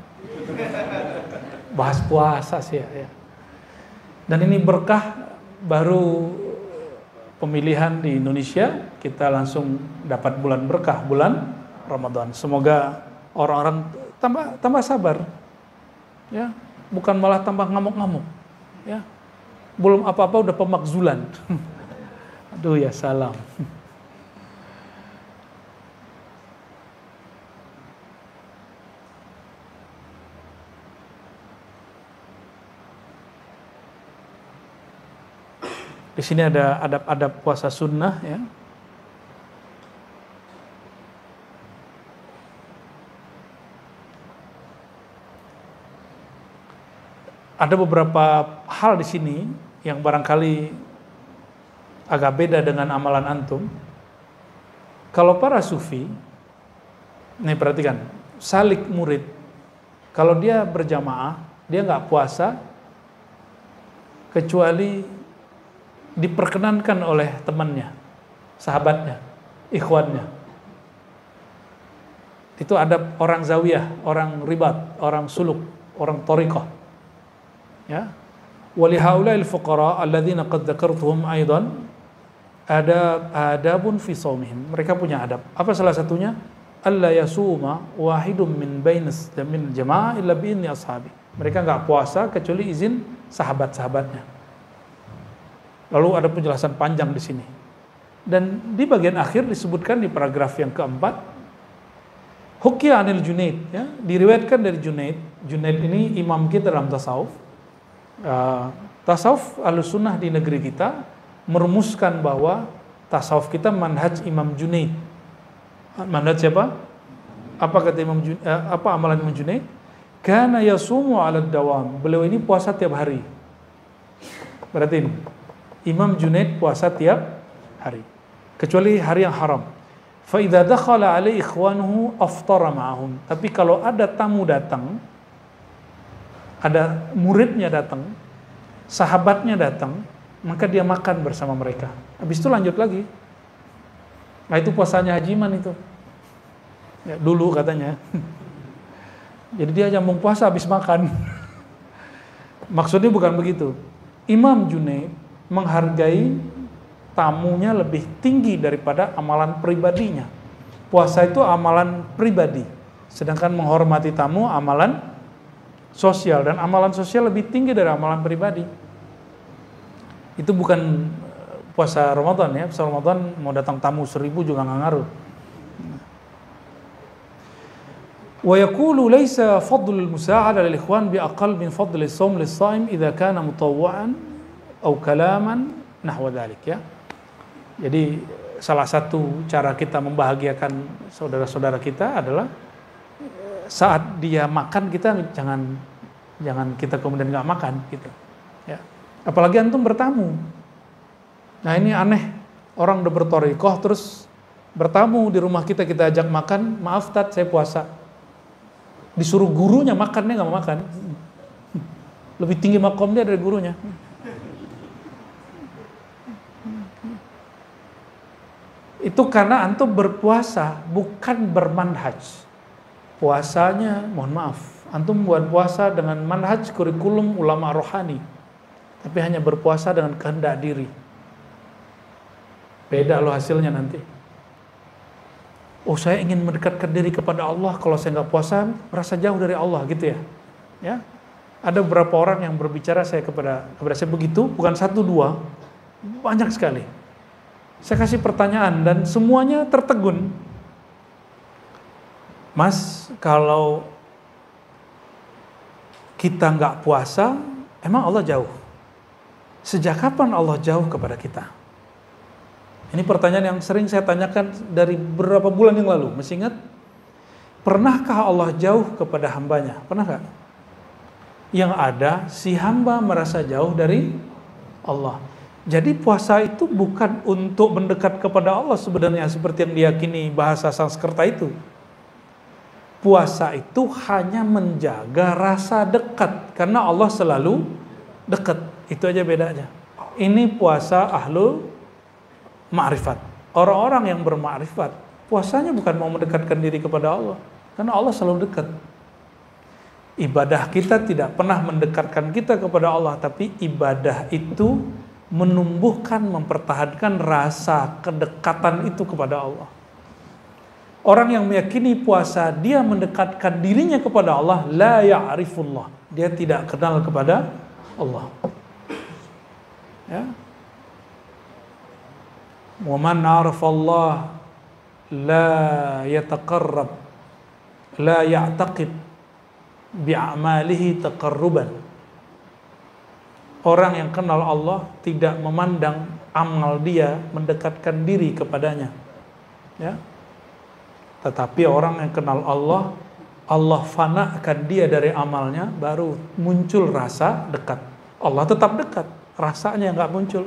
Speaker 1: Bahas puasa sih ya. Dan ini berkah baru pemilihan di Indonesia, kita langsung dapat bulan berkah, bulan Ramadan. Semoga orang-orang tambah sabar. Ya, bukan malah tambah ngamuk-ngamuk. Ya. Belum apa-apa udah pemakzulan. Aduh ya salam. Di sini ada adab-adab puasa sunnah ya. Ada beberapa hal di sini yang barangkali agak beda dengan amalan antum. Kalau para sufi, nih perhatikan, salik murid, kalau dia berjamaah, dia nggak puasa kecuali diperkenankan oleh temannya, sahabatnya, ikhwannya. Itu ada orang zawiyah, orang ribat, orang suluk, orang thariqah. Ya. Wali haula'il fuqara alladzina qad dzakartuhum aidan adabun fi shaumihim. Mereka punya adab. Apa salah satunya? Alla yasuma wahidum min bainas min jamaah illa bi idzni ashabi. Mereka enggak puasa kecuali izin sahabat-sahabatnya. Lalu ada penjelasan panjang di sini. Dan di bagian akhir disebutkan di paragraf yang keempat, Hukiya anil Junaid, ya, diriwayatkan dari Junaid. Junaid ini imam kita dalam tasawuf. Tasawuf Ahlussunnah di negeri kita merumuskan bahwa tasawuf kita manhaj Imam Junaid. Manhaj siapa? Apa kata Imam Junaid? Apa amalan Imam Junaid? Kana yasumu 'ala dawam. Beliau ini puasa tiap hari. Berarti ini Imam Junaid puasa tiap hari, kecuali hari yang haram. Fa idza dakhala alaihi ikhwanuhu aftara ma'ahum. Tapi kalau ada tamu datang, ada muridnya datang, sahabatnya datang, maka dia makan bersama mereka. Habis itu lanjut lagi. Nah itu puasanya Hajiman itu. Ya, dulu katanya. Jadi dia nyambung puasa habis makan. Maksudnya bukan begitu. Imam Junaid menghargai tamunya lebih tinggi daripada amalan pribadinya. Puasa itu amalan pribadi, sedangkan menghormati tamu amalan sosial, dan amalan sosial lebih tinggi dari amalan pribadi. Itu bukan puasa Ramadan ya. Puasa Ramadan mau datang tamu 1000 juga nggak ngaruh. Wa yaqulu laysa fadlul musa'ada lil ikhwan bi aqall min fadli shaum lis shaim idza kana mutawwa'an atau kalaman nahwa dzalik ya. Jadi salah satu cara kita membahagiakan saudara-saudara kita adalah saat dia makan kita jangan kita kemudian nggak makan gitu ya. Apalagi antum bertamu. Nah ini aneh, orang udah berthariqah terus bertamu di rumah kita, kita ajak makan, maaf Tat, saya puasa. Disuruh gurunya makan, dia nggak mau makan. Lebih tinggi makom dia dari gurunya. Itu karena antum berpuasa bukan bermanhaj. Puasanya, mohon maaf, antum buat puasa dengan manhaj kurikulum ulama rohani, tapi hanya berpuasa dengan kehendak diri. Beda loh hasilnya nanti. Oh, saya ingin mendekatkan diri kepada Allah, kalau saya nggak puasa merasa jauh dari Allah gitu ya. Ya, ada beberapa orang yang berbicara kepada saya begitu, bukan satu dua, banyak sekali. Saya kasih pertanyaan dan semuanya tertegun. Mas, kalau kita nggak puasa, emang Allah jauh? Sejak kapan Allah jauh kepada kita? Ini pertanyaan yang sering saya tanyakan dari beberapa bulan yang lalu. Masih ingat? Pernahkah Allah jauh kepada hambanya? Pernah nggak? Yang ada, si hamba merasa jauh dari Allah. Jadi puasa itu bukan untuk mendekat kepada Allah sebenarnya seperti yang diyakini bahasa Sanskerta itu. Puasa itu hanya menjaga rasa dekat karena Allah selalu dekat. Itu aja bedanya. Ini puasa ahlu ma'rifat. Orang-orang yang bermakrifat, puasanya bukan mau mendekatkan diri kepada Allah karena Allah selalu dekat. Ibadah kita tidak pernah mendekatkan kita kepada Allah, tapi ibadah itu menumbuhkan, mempertahankan rasa kedekatan itu kepada Allah. Orang yang meyakini puasa, dia mendekatkan dirinya kepada Allah, la ya'rifullah. Dia tidak kenal kepada Allah. Ya. Wa man 'arafallaha la yataqarrab, la ya'taqid bi'amalihi taqarruban. Orang yang kenal Allah tidak memandang amal dia mendekatkan diri kepadanya, ya. Tetapi orang yang kenal Allah, Allah fanakan dia dari amalnya, baru muncul rasa dekat. Allah tetap dekat, rasanya nggak muncul.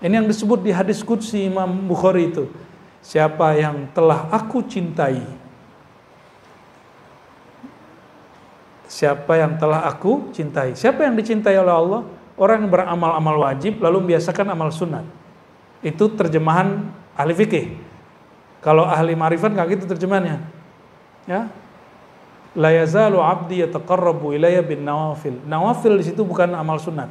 Speaker 1: Ini yang disebut di hadis qudsi Imam Bukhari itu. Siapa yang telah aku cintai, siapa yang telah aku cintai. Siapa yang dicintai oleh Allah? Orang yang beramal amal wajib lalu membiasakan amal sunat. Itu terjemahan ahli fikih. Kalau ahli ma'rifat nggak gitu terjemahannya. Ya. La yazalu 'abdi yataqarrabu ilayya bin nawafil. Nawafil di situ bukan amal sunat.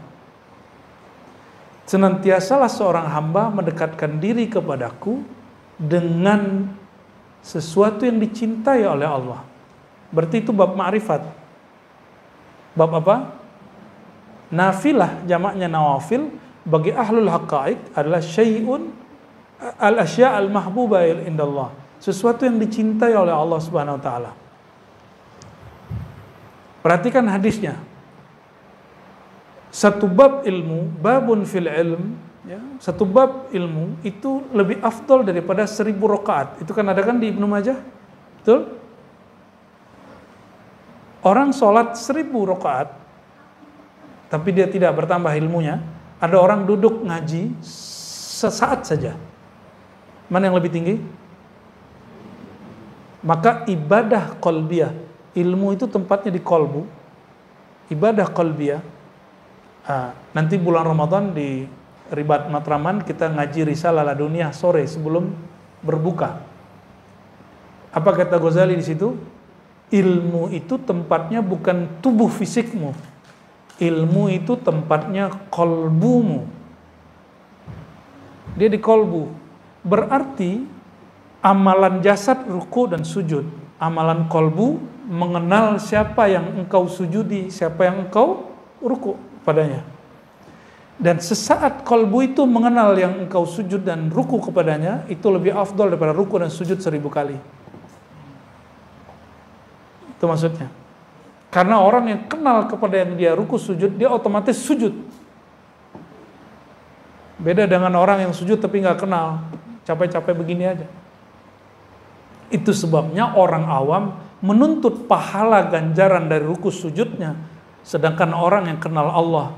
Speaker 1: Senantiasalah seorang hamba mendekatkan diri kepadaku dengan sesuatu yang dicintai oleh Allah. Berarti itu bab ma'rifat. Bab apa? Nafilah, jamaknya nawafil, bagi ahlul haqa'iq adalah syai'un al-asya' al-mahbuba indallah. Sesuatu yang dicintai oleh Allah Subhanahu wa taala. Perhatikan hadisnya. Satu bab ilmu, babun fil ilm, ya, satu bab ilmu itu lebih afdal daripada 1000 rakaat. Itu kan ada kan di Ibnu Majah? Betul? Orang sholat 1000 rakaat, tapi dia tidak bertambah ilmunya. Ada orang duduk ngaji sesaat saja. Mana yang lebih tinggi? Maka ibadah qalbiyah, ilmu itu tempatnya di kolbu. Ibadah qalbiyah. Nanti bulan Ramadan di Ribat Matraman kita ngaji Risalah Laduniyah sore sebelum berbuka. Apa kata Ghazali di situ? Ilmu itu tempatnya bukan tubuh fisikmu. Ilmu itu tempatnya kolbumu. Dia di kolbu. Berarti amalan jasad ruku dan sujud. Amalan kolbu mengenal siapa yang engkau sujudi, siapa yang engkau ruku padanya. Dan sesaat kolbu itu mengenal yang engkau sujud dan ruku kepadanya, itu lebih afdal daripada ruku dan sujud 1000 kali. Itu maksudnya. Karena orang yang kenal kepada yang dia ruku sujud, dia otomatis sujud. Beda dengan orang yang sujud tapi nggak kenal, capek-capek begini aja. Itu sebabnya orang awam menuntut pahala ganjaran dari ruku sujudnya, sedangkan orang yang kenal Allah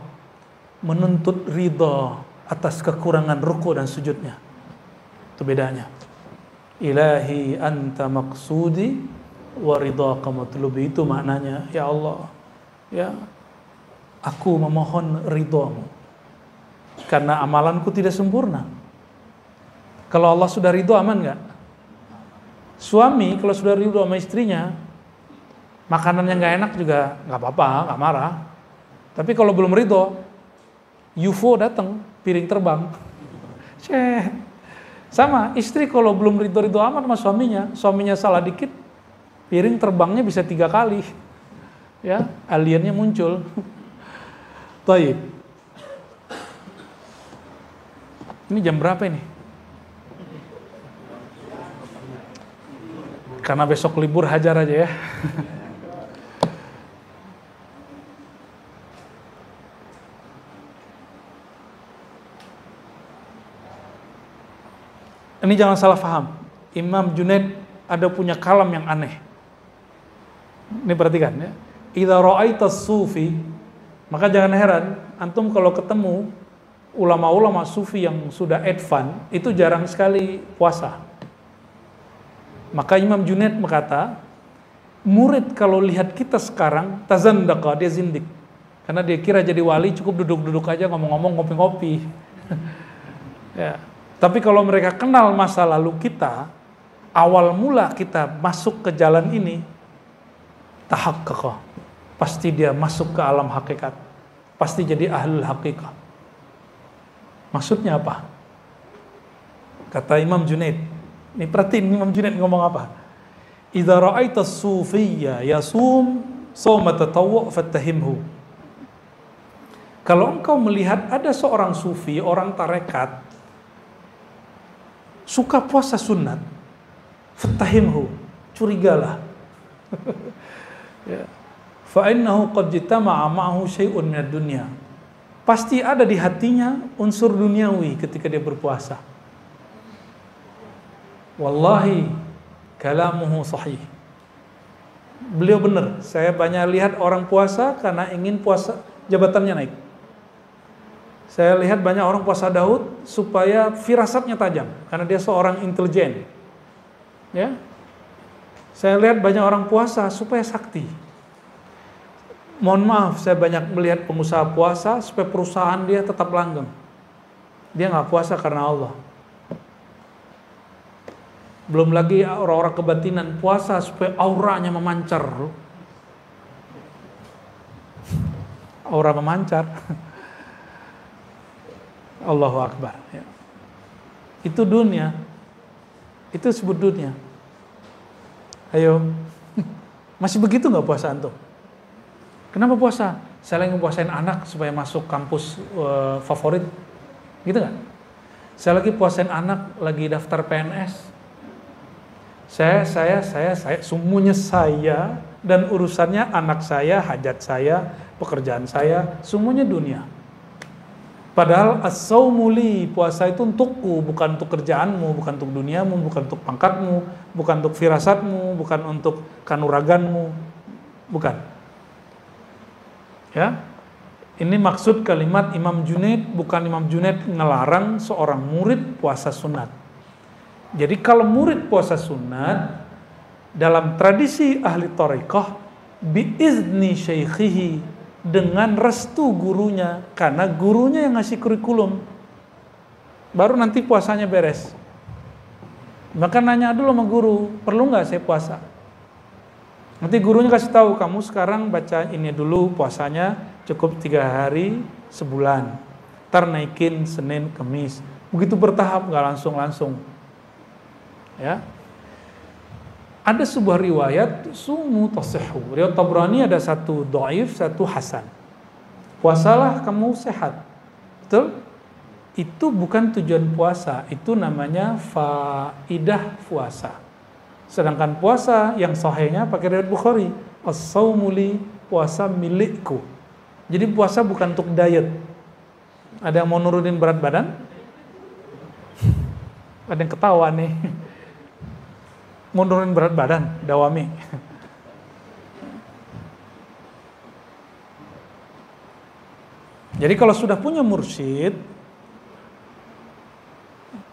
Speaker 1: menuntut ridha atas kekurangan ruku dan sujudnya. Itu bedanya. Ilahi anta maqsudi wa ridhaka matlubi. Itu maknanya, ya Allah, ya, aku memohon ridhamu karena amalanku tidak sempurna. Kalau Allah sudah ridho, aman nggak? Suami kalau sudah ridho sama istrinya, makanannya nggak enak juga nggak apa-apa, nggak marah. Tapi kalau belum ridho, UFO datang, piring terbang. Sama istri kalau belum ridho amat sama suaminya salah dikit, piring terbangnya bisa 3 kali, ya, aliennya muncul. Taib. Ini jam berapa ini? Karena besok libur, hajar aja ya. Ini jangan salah paham. Imam Junaid ada punya kalam yang aneh. Ini perhatikan ya. Idza ra'aitas sufi, maka jangan heran antum kalau ketemu ulama-ulama sufi yang sudah advance, itu jarang sekali puasa. Maka Imam Junaid berkata, murid kalau lihat kita sekarang tazandaqa, dia zindik. Karena dia kira jadi wali cukup duduk-duduk aja, ngomong-ngomong, ngopi-ngopi. Ya. Tapi kalau mereka kenal masa lalu kita, awal mula kita masuk ke jalan ini, tahaqqaqa, pasti dia masuk ke alam hakikat, pasti jadi ahlul haqiqah. Maksudnya apa? Kata Imam Junaid, ini perhatiin Imam Junaid ngomong apa? Idza ra'aita as-sufiyya yasum shauma tatawwu' fattahimhu. Kalau engkau melihat ada seorang sufi, orang tarekat, suka puasa sunat, fattahimhu, curigalah. Ya. Fa innahu qad jitama'a ma'ahu syai'un minad dunya. Pasti ada di hatinya unsur duniawi ketika dia berpuasa. Wallahi kalamuhu sahih. Beliau benar. Saya banyak lihat orang puasa karena ingin puasa jabatannya naik. Saya lihat banyak orang puasa Daud supaya firasatnya tajam karena dia seorang intelijen. Ya. Saya lihat banyak orang puasa supaya sakti. Mohon maaf, saya banyak melihat pengusaha puasa supaya perusahaan dia tetap langgeng. Dia nggak puasa karena Allah. Belum lagi orang-orang kebatinan puasa supaya auranya memancar. Aura memancar. Allahu Akbar. Ya. Itu dunia. Itu sebut dunia. Ayo. Masih begitu nggak puasa antum? Kenapa puasa? Saya lagi puasain anak supaya masuk kampus favorit. Gitu nggak? Saya lagi puasain anak lagi daftar PNS. Saya, semuanya saya, dan urusannya anak saya, hajat saya, pekerjaan saya, semuanya dunia. Padahal as-saumu li, puasa itu untukku, bukan untuk kerjaanmu, bukan untuk duniamu, bukan untuk pangkatmu, bukan untuk firasatmu, bukan untuk kanuraganmu, bukan. Ya, ini maksud kalimat Imam Junaid, bukan Imam Junaid ngelarang seorang murid puasa sunat. Jadi kalau murid puasa sunat, dalam tradisi ahli thariqah, biizni syaikhihi, dengan restu gurunya, karena gurunya yang ngasih kurikulum, baru nanti puasanya beres. Maka nanya dulu sama guru, perlu nggak saya puasa? Nanti gurunya kasih tahu, kamu sekarang baca ini dulu, puasanya cukup 3 hari sebulan, ntar naikin Senin Kemis, begitu bertahap, nggak langsung. Ya. Ada sebuah riwayat sumu tasihhu. Riwayat Tabrani ada satu dhaif, satu hasan. Puasalah kamu sehat. Betul? Itu bukan tujuan puasa, itu namanya faidah puasa. Sedangkan puasa yang sahihnya pakai riwayat Bukhari, as-saumu li, puasa milikku. Jadi puasa bukan untuk diet. Ada yang mau nurunin berat badan? Ada yang ketawa nih. Mau nurunin berat badan, dawami. Jadi kalau sudah punya mursyid,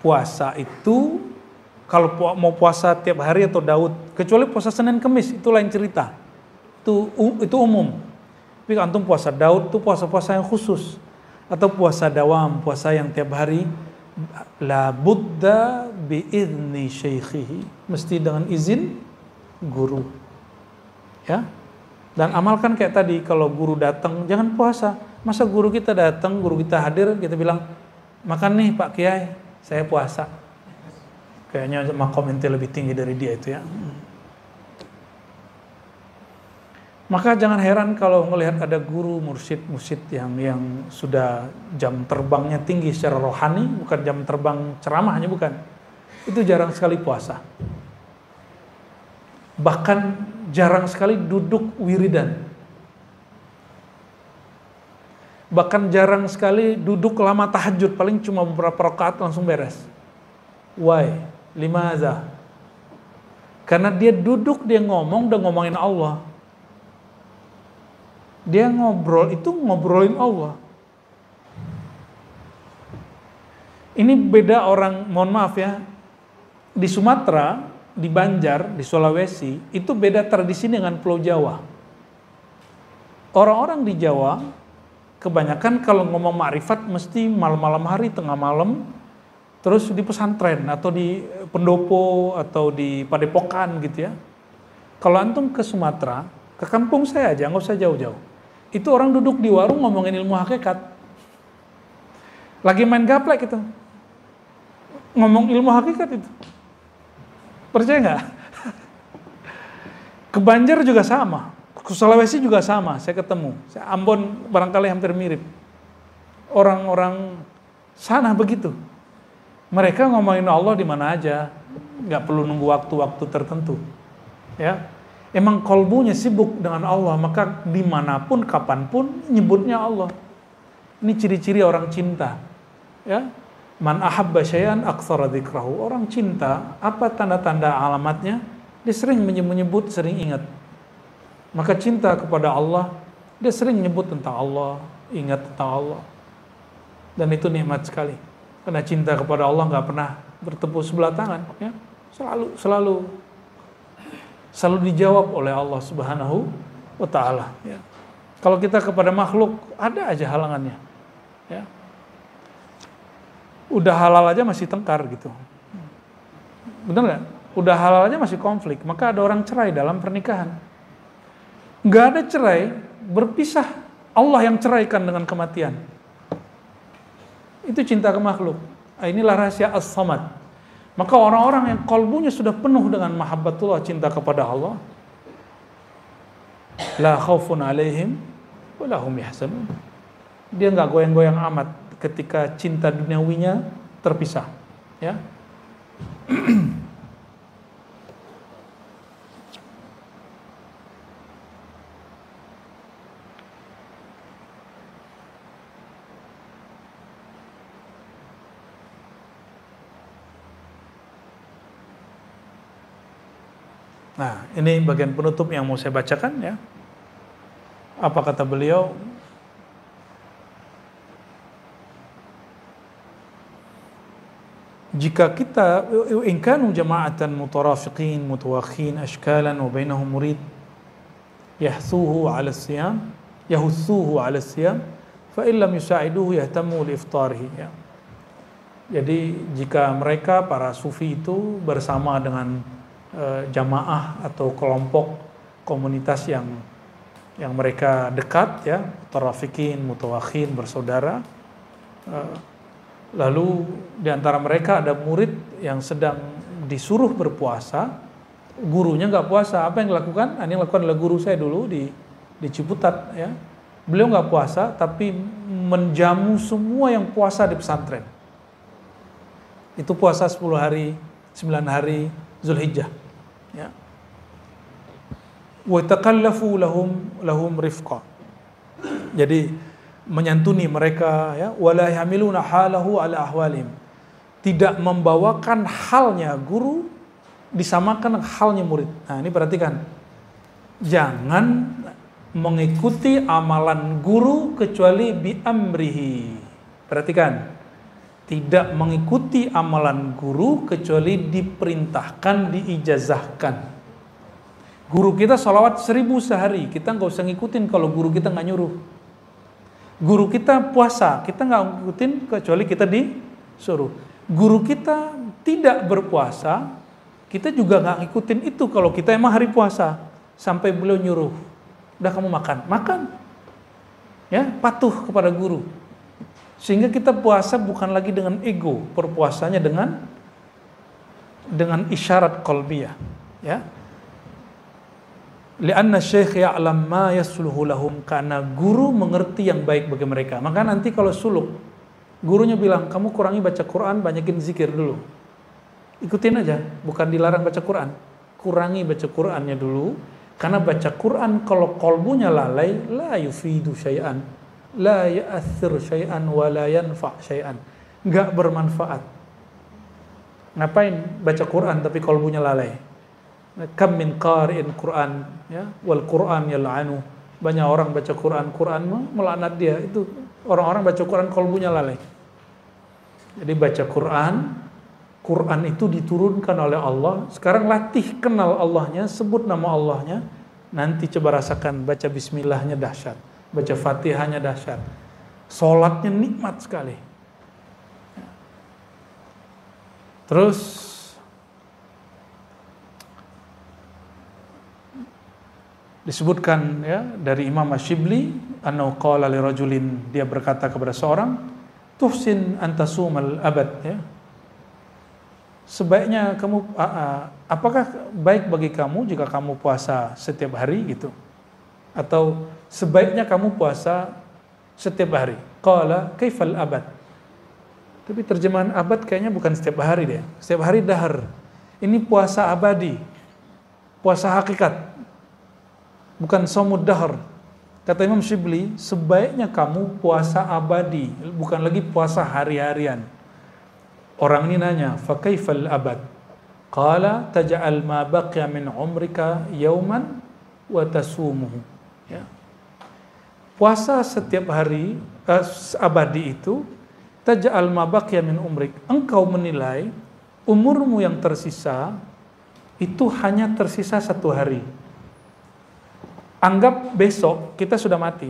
Speaker 1: puasa itu kalau mau puasa tiap hari atau Daud, kecuali puasa Senin Kemis itu lain cerita. Itu umum. Tapi antum puasa Daud itu puasa-puasa yang khusus, atau puasa dawam, puasa yang tiap hari, la budda bi idzni syaikhihi, mesti dengan izin guru. Ya. Dan amalkan kayak tadi, kalau guru datang jangan puasa. Masa guru kita datang, guru kita hadir, kita bilang, "Makan nih Pak Kiai, saya puasa." Kayaknya makom ente lebih tinggi dari dia itu ya. Maka jangan heran kalau melihat ada guru mursyid yang sudah jam terbangnya tinggi secara rohani, bukan jam terbang ceramahnya, bukan. Itu jarang sekali puasa. Bahkan jarang sekali duduk wiridan. Bahkan jarang sekali duduk lama tahajud, paling cuma beberapa rakaat langsung beres. Why? Limaza? Karena dia duduk, dia ngomong, udah ngomongin Allah. Dia ngobrol, itu ngobrolin Allah. Ini beda orang, mohon maaf ya, di Sumatera, di Banjar, di Sulawesi, itu beda tradisi dengan Pulau Jawa. Orang-orang di Jawa, kebanyakan kalau ngomong ma'rifat mesti malam-malam hari, tengah malam, terus di pesantren atau di pendopo atau di padepokan gitu ya. Kalau antum ke Sumatera, ke kampung saya aja, nggak usah jauh-jauh. Itu orang duduk di warung ngomongin ilmu hakikat. Lagi main gaplek gitu. Ngomong ilmu hakikat itu. Percaya nggak? Ke Banjar juga sama. Ke Sulawesi juga sama, saya ketemu. Ambon barangkali hampir mirip. Orang-orang sana begitu. Mereka ngomongin Allah di mana aja, nggak perlu nunggu waktu-waktu tertentu. Ya, emang kolbunya sibuk dengan Allah, maka dimanapun, kapanpun nyebutnya Allah. Ini ciri-ciri orang cinta. Ya, man ahabba syai'an aktsara dzikrahu. Orang cinta, apa tanda-tanda alamatnya? Dia sering menyebut, sering ingat. Maka cinta kepada Allah, dia sering nyebut tentang Allah, ingat tentang Allah. Dan itu nikmat sekali. Karena cinta kepada Allah nggak pernah bertepuk sebelah tangan, ya. Selalu dijawab oleh Allah Subhanahu wa Ta'ala. Ya. Kalau kita kepada makhluk, ada aja halangannya. Ya. Udah halal aja masih tengkar gitu. Benar nggak? Udah halal aja masih konflik. Maka ada orang cerai dalam pernikahan. Nggak ada cerai, berpisah. Allah yang ceraikan dengan kematian. Itu cinta ke makhluk. Inilah rahasia as-samad. Maka orang-orang yang kalbunya sudah penuh dengan mahabbatullah, cinta kepada Allah, la khaufun alaihim wa lahum yahzanun. Dia nggak goyang-goyang amat ketika cinta duniawinya terpisah. Ya. Nah, ini bagian penutup yang mau saya bacakan ya. Apa kata beliau? Jika kita in kanu jama'atan mutarafiqin mutawakhin ashkalan wa bainahum murid yahsuhu 'ala as-siyam fa in lam yusa'iduhu yahtamu li iftarihi ya. Jadi jika mereka para sufi itu bersama dengan jamaah atau kelompok komunitas yang mereka dekat ya, mutarafiqin mutawakhin, bersaudara, lalu di antara mereka ada murid yang sedang disuruh berpuasa, gurunya nggak puasa, apa yang dilakukan? Ini yang dilakukan oleh guru saya dulu di Ciputat ya. Beliau nggak puasa tapi menjamu semua yang puasa di pesantren. Itu puasa 10 hari, 9 hari Zulhijjah. Ya. Wa takallafu lahum rifqa. Jadi menyantuni mereka ya, wala yamiluna halahu ala ahwalim. Tidak membawakan halnya guru disamakan halnya murid. Nah, ini perhatikan. Jangan mengikuti amalan guru kecuali bi amrihi. Perhatikan. tidak mengikuti amalan guru kecuali diperintahkan, diijazahkan. Guru kita sholawat 1000 sehari, kita nggak usah ngikutin kalau guru kita nggak nyuruh. Guru kita puasa, kita nggak ngikutin kecuali kita disuruh. Guru kita tidak berpuasa, kita juga nggak ngikutin itu kalau kita emang hari puasa. Sampai beliau nyuruh, udah kamu makan. Ya, patuh kepada guru. Sehingga kita puasa bukan lagi dengan ego, berpuasanya dengan isyarat qalbiyah, ya. Li'anna syekh ya'lam ma yasluhu lahum, karena guru mengerti yang baik bagi mereka. Maka nanti kalau suluk, gurunya bilang, kamu kurangi baca Quran, banyakin zikir dulu. Ikutin aja, bukan dilarang baca Quran. Kurangi baca Qurannya dulu, karena baca Quran kalau kolbunya lalai, la yufidu syai'an, la ya'athir syai'an, wa la yanfa' syai'an. Nggak bermanfaat. Ngapain baca Quran tapi kolbunya lalai? Kam min qari'in Quran, ya, wal Quran yal'anu. Banyak orang baca Quran melaknat dia. Itu orang-orang baca Quran kolbunya lalai. Jadi baca Quran itu diturunkan oleh Allah. Sekarang latih kenal Allahnya, sebut nama Allahnya. Nanti coba rasakan baca bismillahnya dahsyat, baca fatihahnya dahsyat, sholatnya nikmat sekali. Terus disebutkan, ya, dari Imam Ash-Shibli, annahu qala li rajulin, dia berkata kepada seorang, tuhsin antasumal abad, ya. Sebaiknya kamu, apakah baik bagi kamu jika kamu puasa setiap hari gitu? Atau sebaiknya kamu puasa setiap hari? Qala kaifal abad? Tapi terjemahan abad kayaknya bukan setiap hari deh. Setiap hari dahar. Ini puasa abadi. Puasa hakikat. Bukan shaumud dahar. Kata Imam Shibli, sebaiknya kamu puasa abadi, bukan lagi puasa hari-harian. Orang ini nanya, fa kaifal abad? Qala taj'al ma baqiya min umrika yauman wa tasumuhu. Ya. Puasa setiap hari abadi itu, taj'al ma baqiya min umrik. Engkau menilai umurmu yang tersisa itu hanya tersisa 1 hari. Anggap besok kita sudah mati.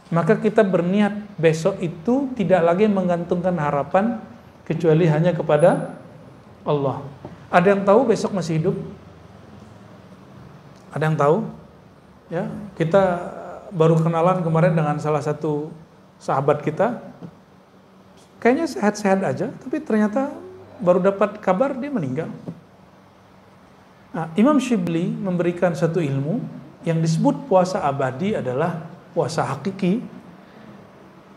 Speaker 1: Maka kita berniat besok itu tidak lagi menggantungkan harapan kecuali hanya kepada Allah. Ada yang tahu besok masih hidup? Ada yang tahu? Ya, kita baru kenalan kemarin dengan salah satu sahabat kita. Kayaknya sehat-sehat aja, tapi ternyata baru dapat kabar dia meninggal. Nah, Imam Shibli memberikan satu ilmu yang disebut puasa abadi adalah puasa hakiki.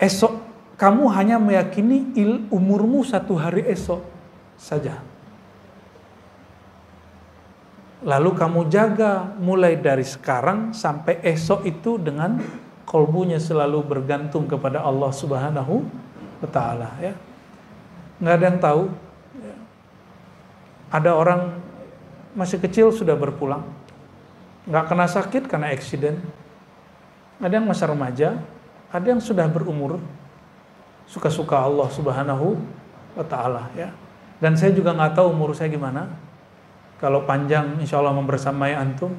Speaker 1: Esok kamu hanya meyakini umurmu 1 hari esok saja. Lalu kamu jaga mulai dari sekarang sampai esok itu dengan kolbunya selalu bergantung kepada Allah Subhanahu wa Ta'ala, ya. Nggak ada yang tahu. Ada orang masih kecil sudah berpulang, nggak kena sakit karena eksiden. Ada yang masa remaja, ada yang sudah berumur. Suka-suka Allah Subhanahu wa Ta'ala, ya. Dan saya juga nggak tahu umur saya gimana. Kalau panjang insya Allah membersamai antum.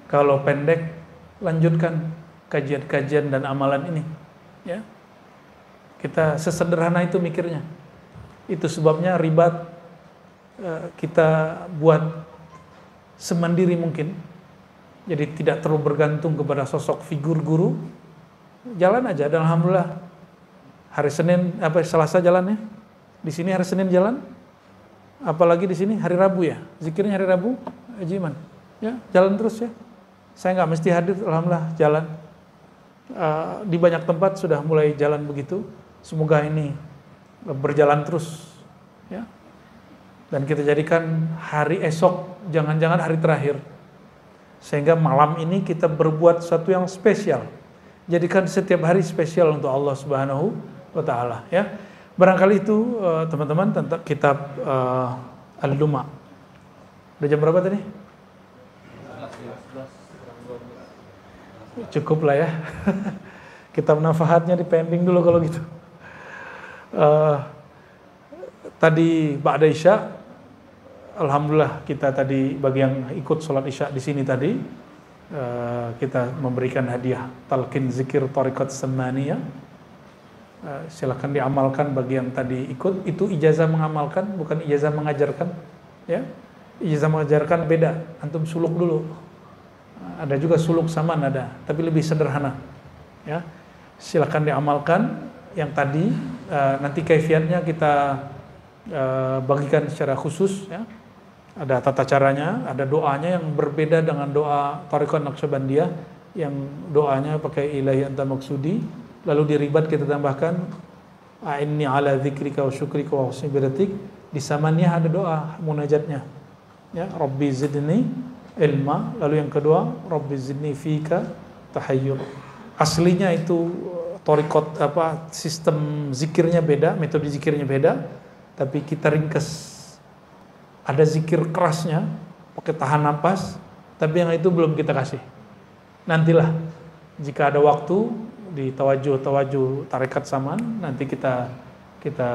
Speaker 1: Kalau pendek lanjutkan kajian-kajian dan amalan ini, ya. Kita sesederhana itu mikirnya. Itu sebabnya ribat kita buat semandiri mungkin. Jadi tidak terlalu bergantung kepada sosok figur guru. Jalan aja, dan alhamdulillah hari Senin Selasa jalan, ya. Di sini hari Senin jalan. Apalagi di sini hari Rabu, ya. Zikirnya hari Rabu, Ajiman. Ya, jalan terus, ya. Saya nggak mesti hadir, alhamdulillah jalan. Di banyak tempat sudah mulai jalan begitu. Semoga ini berjalan terus, ya. Dan kita jadikan hari esok jangan-jangan hari terakhir. Sehingga malam ini kita berbuat sesuatu yang spesial. Jadikan setiap hari spesial untuk Allah Subhanahu wa Ta'ala, ya. Barangkali itu teman-teman tentang kitab Al-Luma. Udah jam berapa tadi? Cukup lah, ya. Kitab nafahatnya dipending dulu kalau gitu. Eh, Tadi ba'da Isya, alhamdulillah kita tadi bagi yang ikut sholat Isya di sini tadi, kita memberikan hadiah talqin zikir thariqat samaniyah. Silakan diamalkan bagi yang tadi ikut. Itu ijazah mengamalkan, bukan ijazah mengajarkan, ya. Ijazah mengajarkan beda, antum suluk dulu. Ada juga suluk saman ada, tapi lebih sederhana, ya. Silakan diamalkan yang tadi. Nanti kaifiatnya kita bagikan secara khusus, ya. Ada tata caranya, ada doanya yang berbeda dengan doa Thariqat Naqsyabandiyah yang doanya pakai ilahi anta maksudi, lalu di ribat kita tambahkan a'inni ala dzikrika wa syukrika wa husni ibadatik. Di samaniyah ada doa munajatnya, ya, Rabbi zidni ilma, lalu yang kedua Rabbi zidni fika tahayyur. Aslinya itu Thariqat sistem zikirnya beda, metode zikirnya beda, tapi kita ringkas. Ada zikir kerasnya, pakai tahan napas, tapi yang itu belum kita kasih. Nantilah, jika ada waktu di tawajuh tarekat saman, nanti kita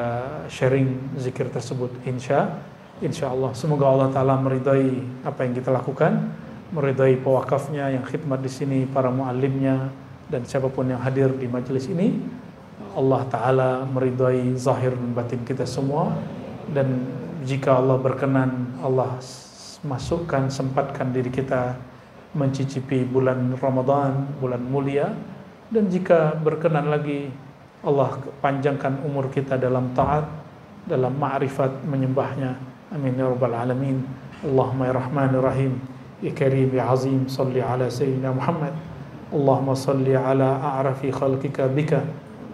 Speaker 1: sharing zikir tersebut, insya Allah. Semoga Allah Ta'ala meridai apa yang kita lakukan, meridai pewakafnya yang khidmat di sini, para muallimnya, dan siapapun yang hadir di majelis ini. Allah Ta'ala meridai zahir dan batin kita semua, dan jika Allah berkenan, Allah masukkan, sempatkan diri kita mencicipi bulan Ramadan, bulan mulia, dan jika berkenan lagi Allah panjangkan umur kita dalam taat, dalam ma'rifat menyembahnya. Amin ya rabbal alamin. Allahumma ya rahmanir rahim, ya karim ya azim, salli ala sayyidina Muhammad. Allahumma salli ala a'rafi khalqika bika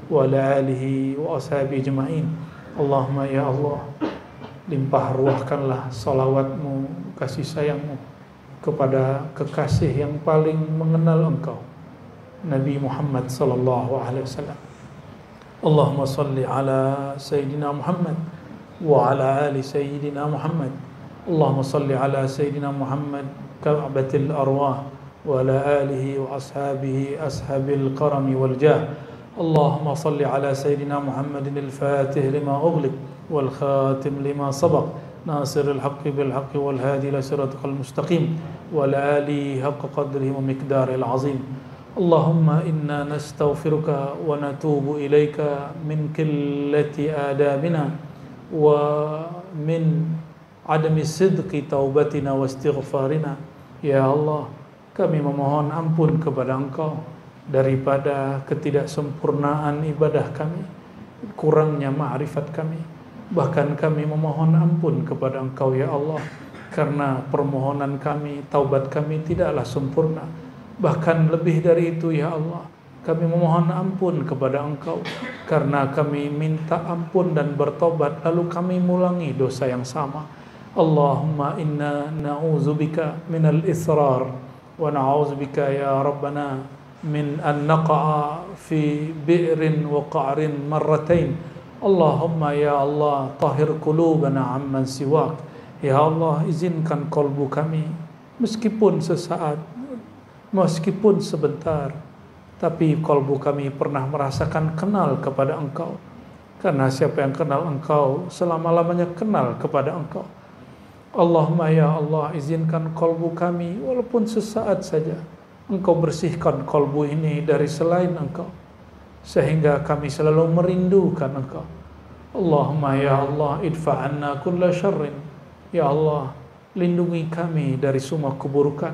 Speaker 1: wa ala alihi wa ashabi ajma'in. Allahumma ya Allah, limpah ruahkanlah salawatmu, kasih sayangmu kepada kekasih yang paling mengenal engkau, Nabi Muhammad sallallahu alaihi wasallam. Allahumma salli ala Sayyidina Muhammad wa ala ali Sayyidina Muhammad. Allahumma salli ala Sayyidina Muhammad ka'batil arwah wa ala alihi wa ashabihi ashabil karami wal jah. Allahumma salli ala Sayyidina Muhammadin al-fatih lima ughliq والخاتم لما سبق ناصر الحق بالحق والهادي إلى صراطك المستقيم وعلى آله حق قدره ومقداره العظيم. اللهم إنا نستغفرك ونتوب إليك من قلة آدابنا ومن عدم صدق توبتنا واستغفارنا. Ya Allah, kami memohon ampun kepada Engkau daripada ketidaksempurnaan ibadah kami, kurangnya ma'rifat kami. Bahkan kami memohon ampun kepada Engkau ya Allah, karena permohonan kami, taubat kami tidaklah sempurna. Bahkan lebih dari itu ya Allah, kami memohon ampun kepada Engkau karena kami minta ampun dan bertobat, lalu kami mengulangi dosa yang sama. Allahumma inna na'udzubika minal israr wa na'udzubika ya Rabbana min an naqa'a fi bi'rin wa qa'rin marratain. Allahumma ya Allah, tahhir qulubana amman siwak. Ya Allah, izinkan kalbu kami, meskipun sesaat, meskipun sebentar, tapi kalbu kami pernah merasakan kenal kepada Engkau. Karena siapa yang kenal Engkau, selama-lamanya kenal kepada Engkau. Allahumma ya Allah, izinkan kalbu kami, walaupun sesaat saja, Engkau bersihkan kalbu ini dari selain Engkau, sehingga kami selalu merindukan Engkau. Allahumma ya Allah, idfa'anna kulla syarrin. Ya Allah, lindungi kami dari semua keburukan,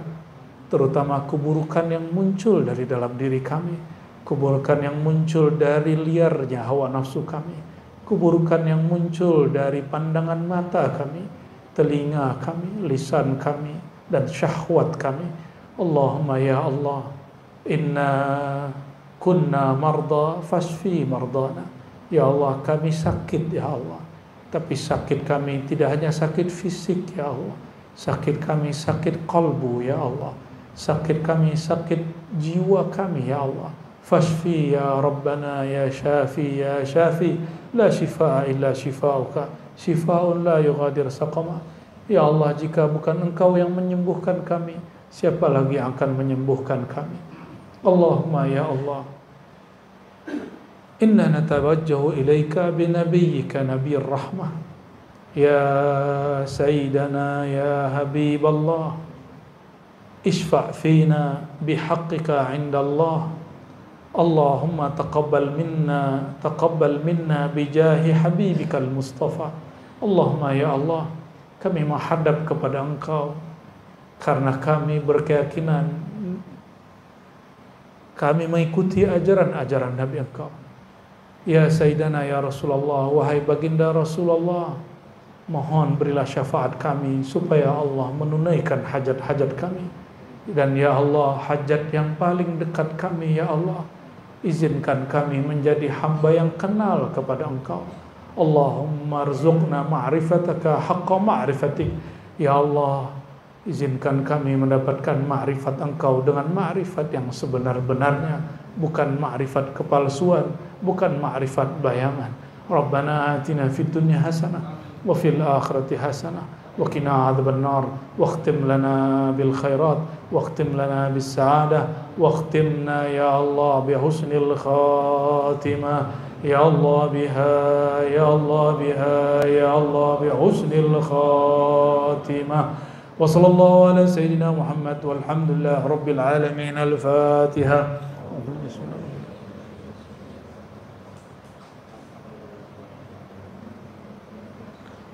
Speaker 1: terutama keburukan yang muncul dari dalam diri kami, keburukan yang muncul dari liarnya hawa nafsu kami, keburukan yang muncul dari pandangan mata kami, telinga kami, lisan kami, dan syahwat kami. Allahumma ya Allah, inna kunna marda fasfi mardana. Ya Allah, kami sakit ya Allah, tapi sakit kami tidak hanya sakit fisik ya Allah, sakit kami sakit kalbu ya Allah, sakit kami sakit jiwa kami ya Allah. Fasfi ya Rabbana ya Syafi ya Syafi, la shifaa illa shifauka, shifaun la yughadir saqama. Ya Allah, jika bukan Engkau yang menyembuhkan kami, siapa lagi yang akan menyembuhkan kami? Allahumma ya Allah, inna natawajjahu ilaika binabiyyika nabiyir rahmah ya sayyidana ya habiballah ishfa' fina bihaqqika 'inda Allah Allahumma taqabbal minna bijahi habibikal mustafa Allahumma ya Allah kami menghadap kepada Engkau karena kami berkeyakinan kami mengikuti ajaran-ajaran Nabi Engkau ya Sayyidana ya Rasulullah wahai baginda Rasulullah mohon berilah syafaat kami supaya Allah menunaikan hajat-hajat kami dan ya Allah hajat yang paling dekat kami ya Allah izinkan kami menjadi hamba yang kenal kepada Engkau Allahumma arzuqna ma'rifataka haqqa ma'rifatik ya Allah izinkan kami mendapatkan ma'rifat Engkau dengan ma'rifat yang sebenar-benarnya bukan ma'rifat kepalsuan bukan ma'rifat bayangan Rabbana atina fid dunya hasanah wa fil akhirati hasanah wa qina adzabannar wakhtim lana bil khairat wakhtim lana bis sa'adah wakhtimna ya Allah bi husnil khatimah ya Allah biha ya Allah biha ya Allah bi husnil khatimah wa sallallahu ala sayyidina Muhammad walhamdulillah rabbil alamin al-Fatihah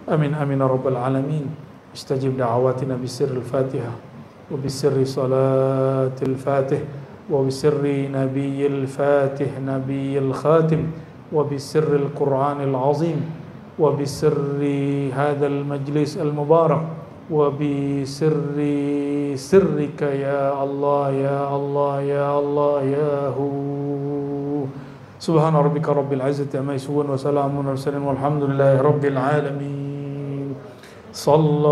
Speaker 1: Amin amin ya rabbal alamin istajib da'awatina bisirril Fatihah wa bisirri salatil Fatih wa bisirri nabiyil Fatih nabiyil Khatim wa bisirril Qur'anil Azim wa bisirri hadzal majlis al mubarak wa bisirri sirrika ya Allah ya Allah ya Allah ya hu Subhana rabbika rabbil izzati amma yasifun wa salamun al mursalin walhamdulillahi rabbil alamin صلى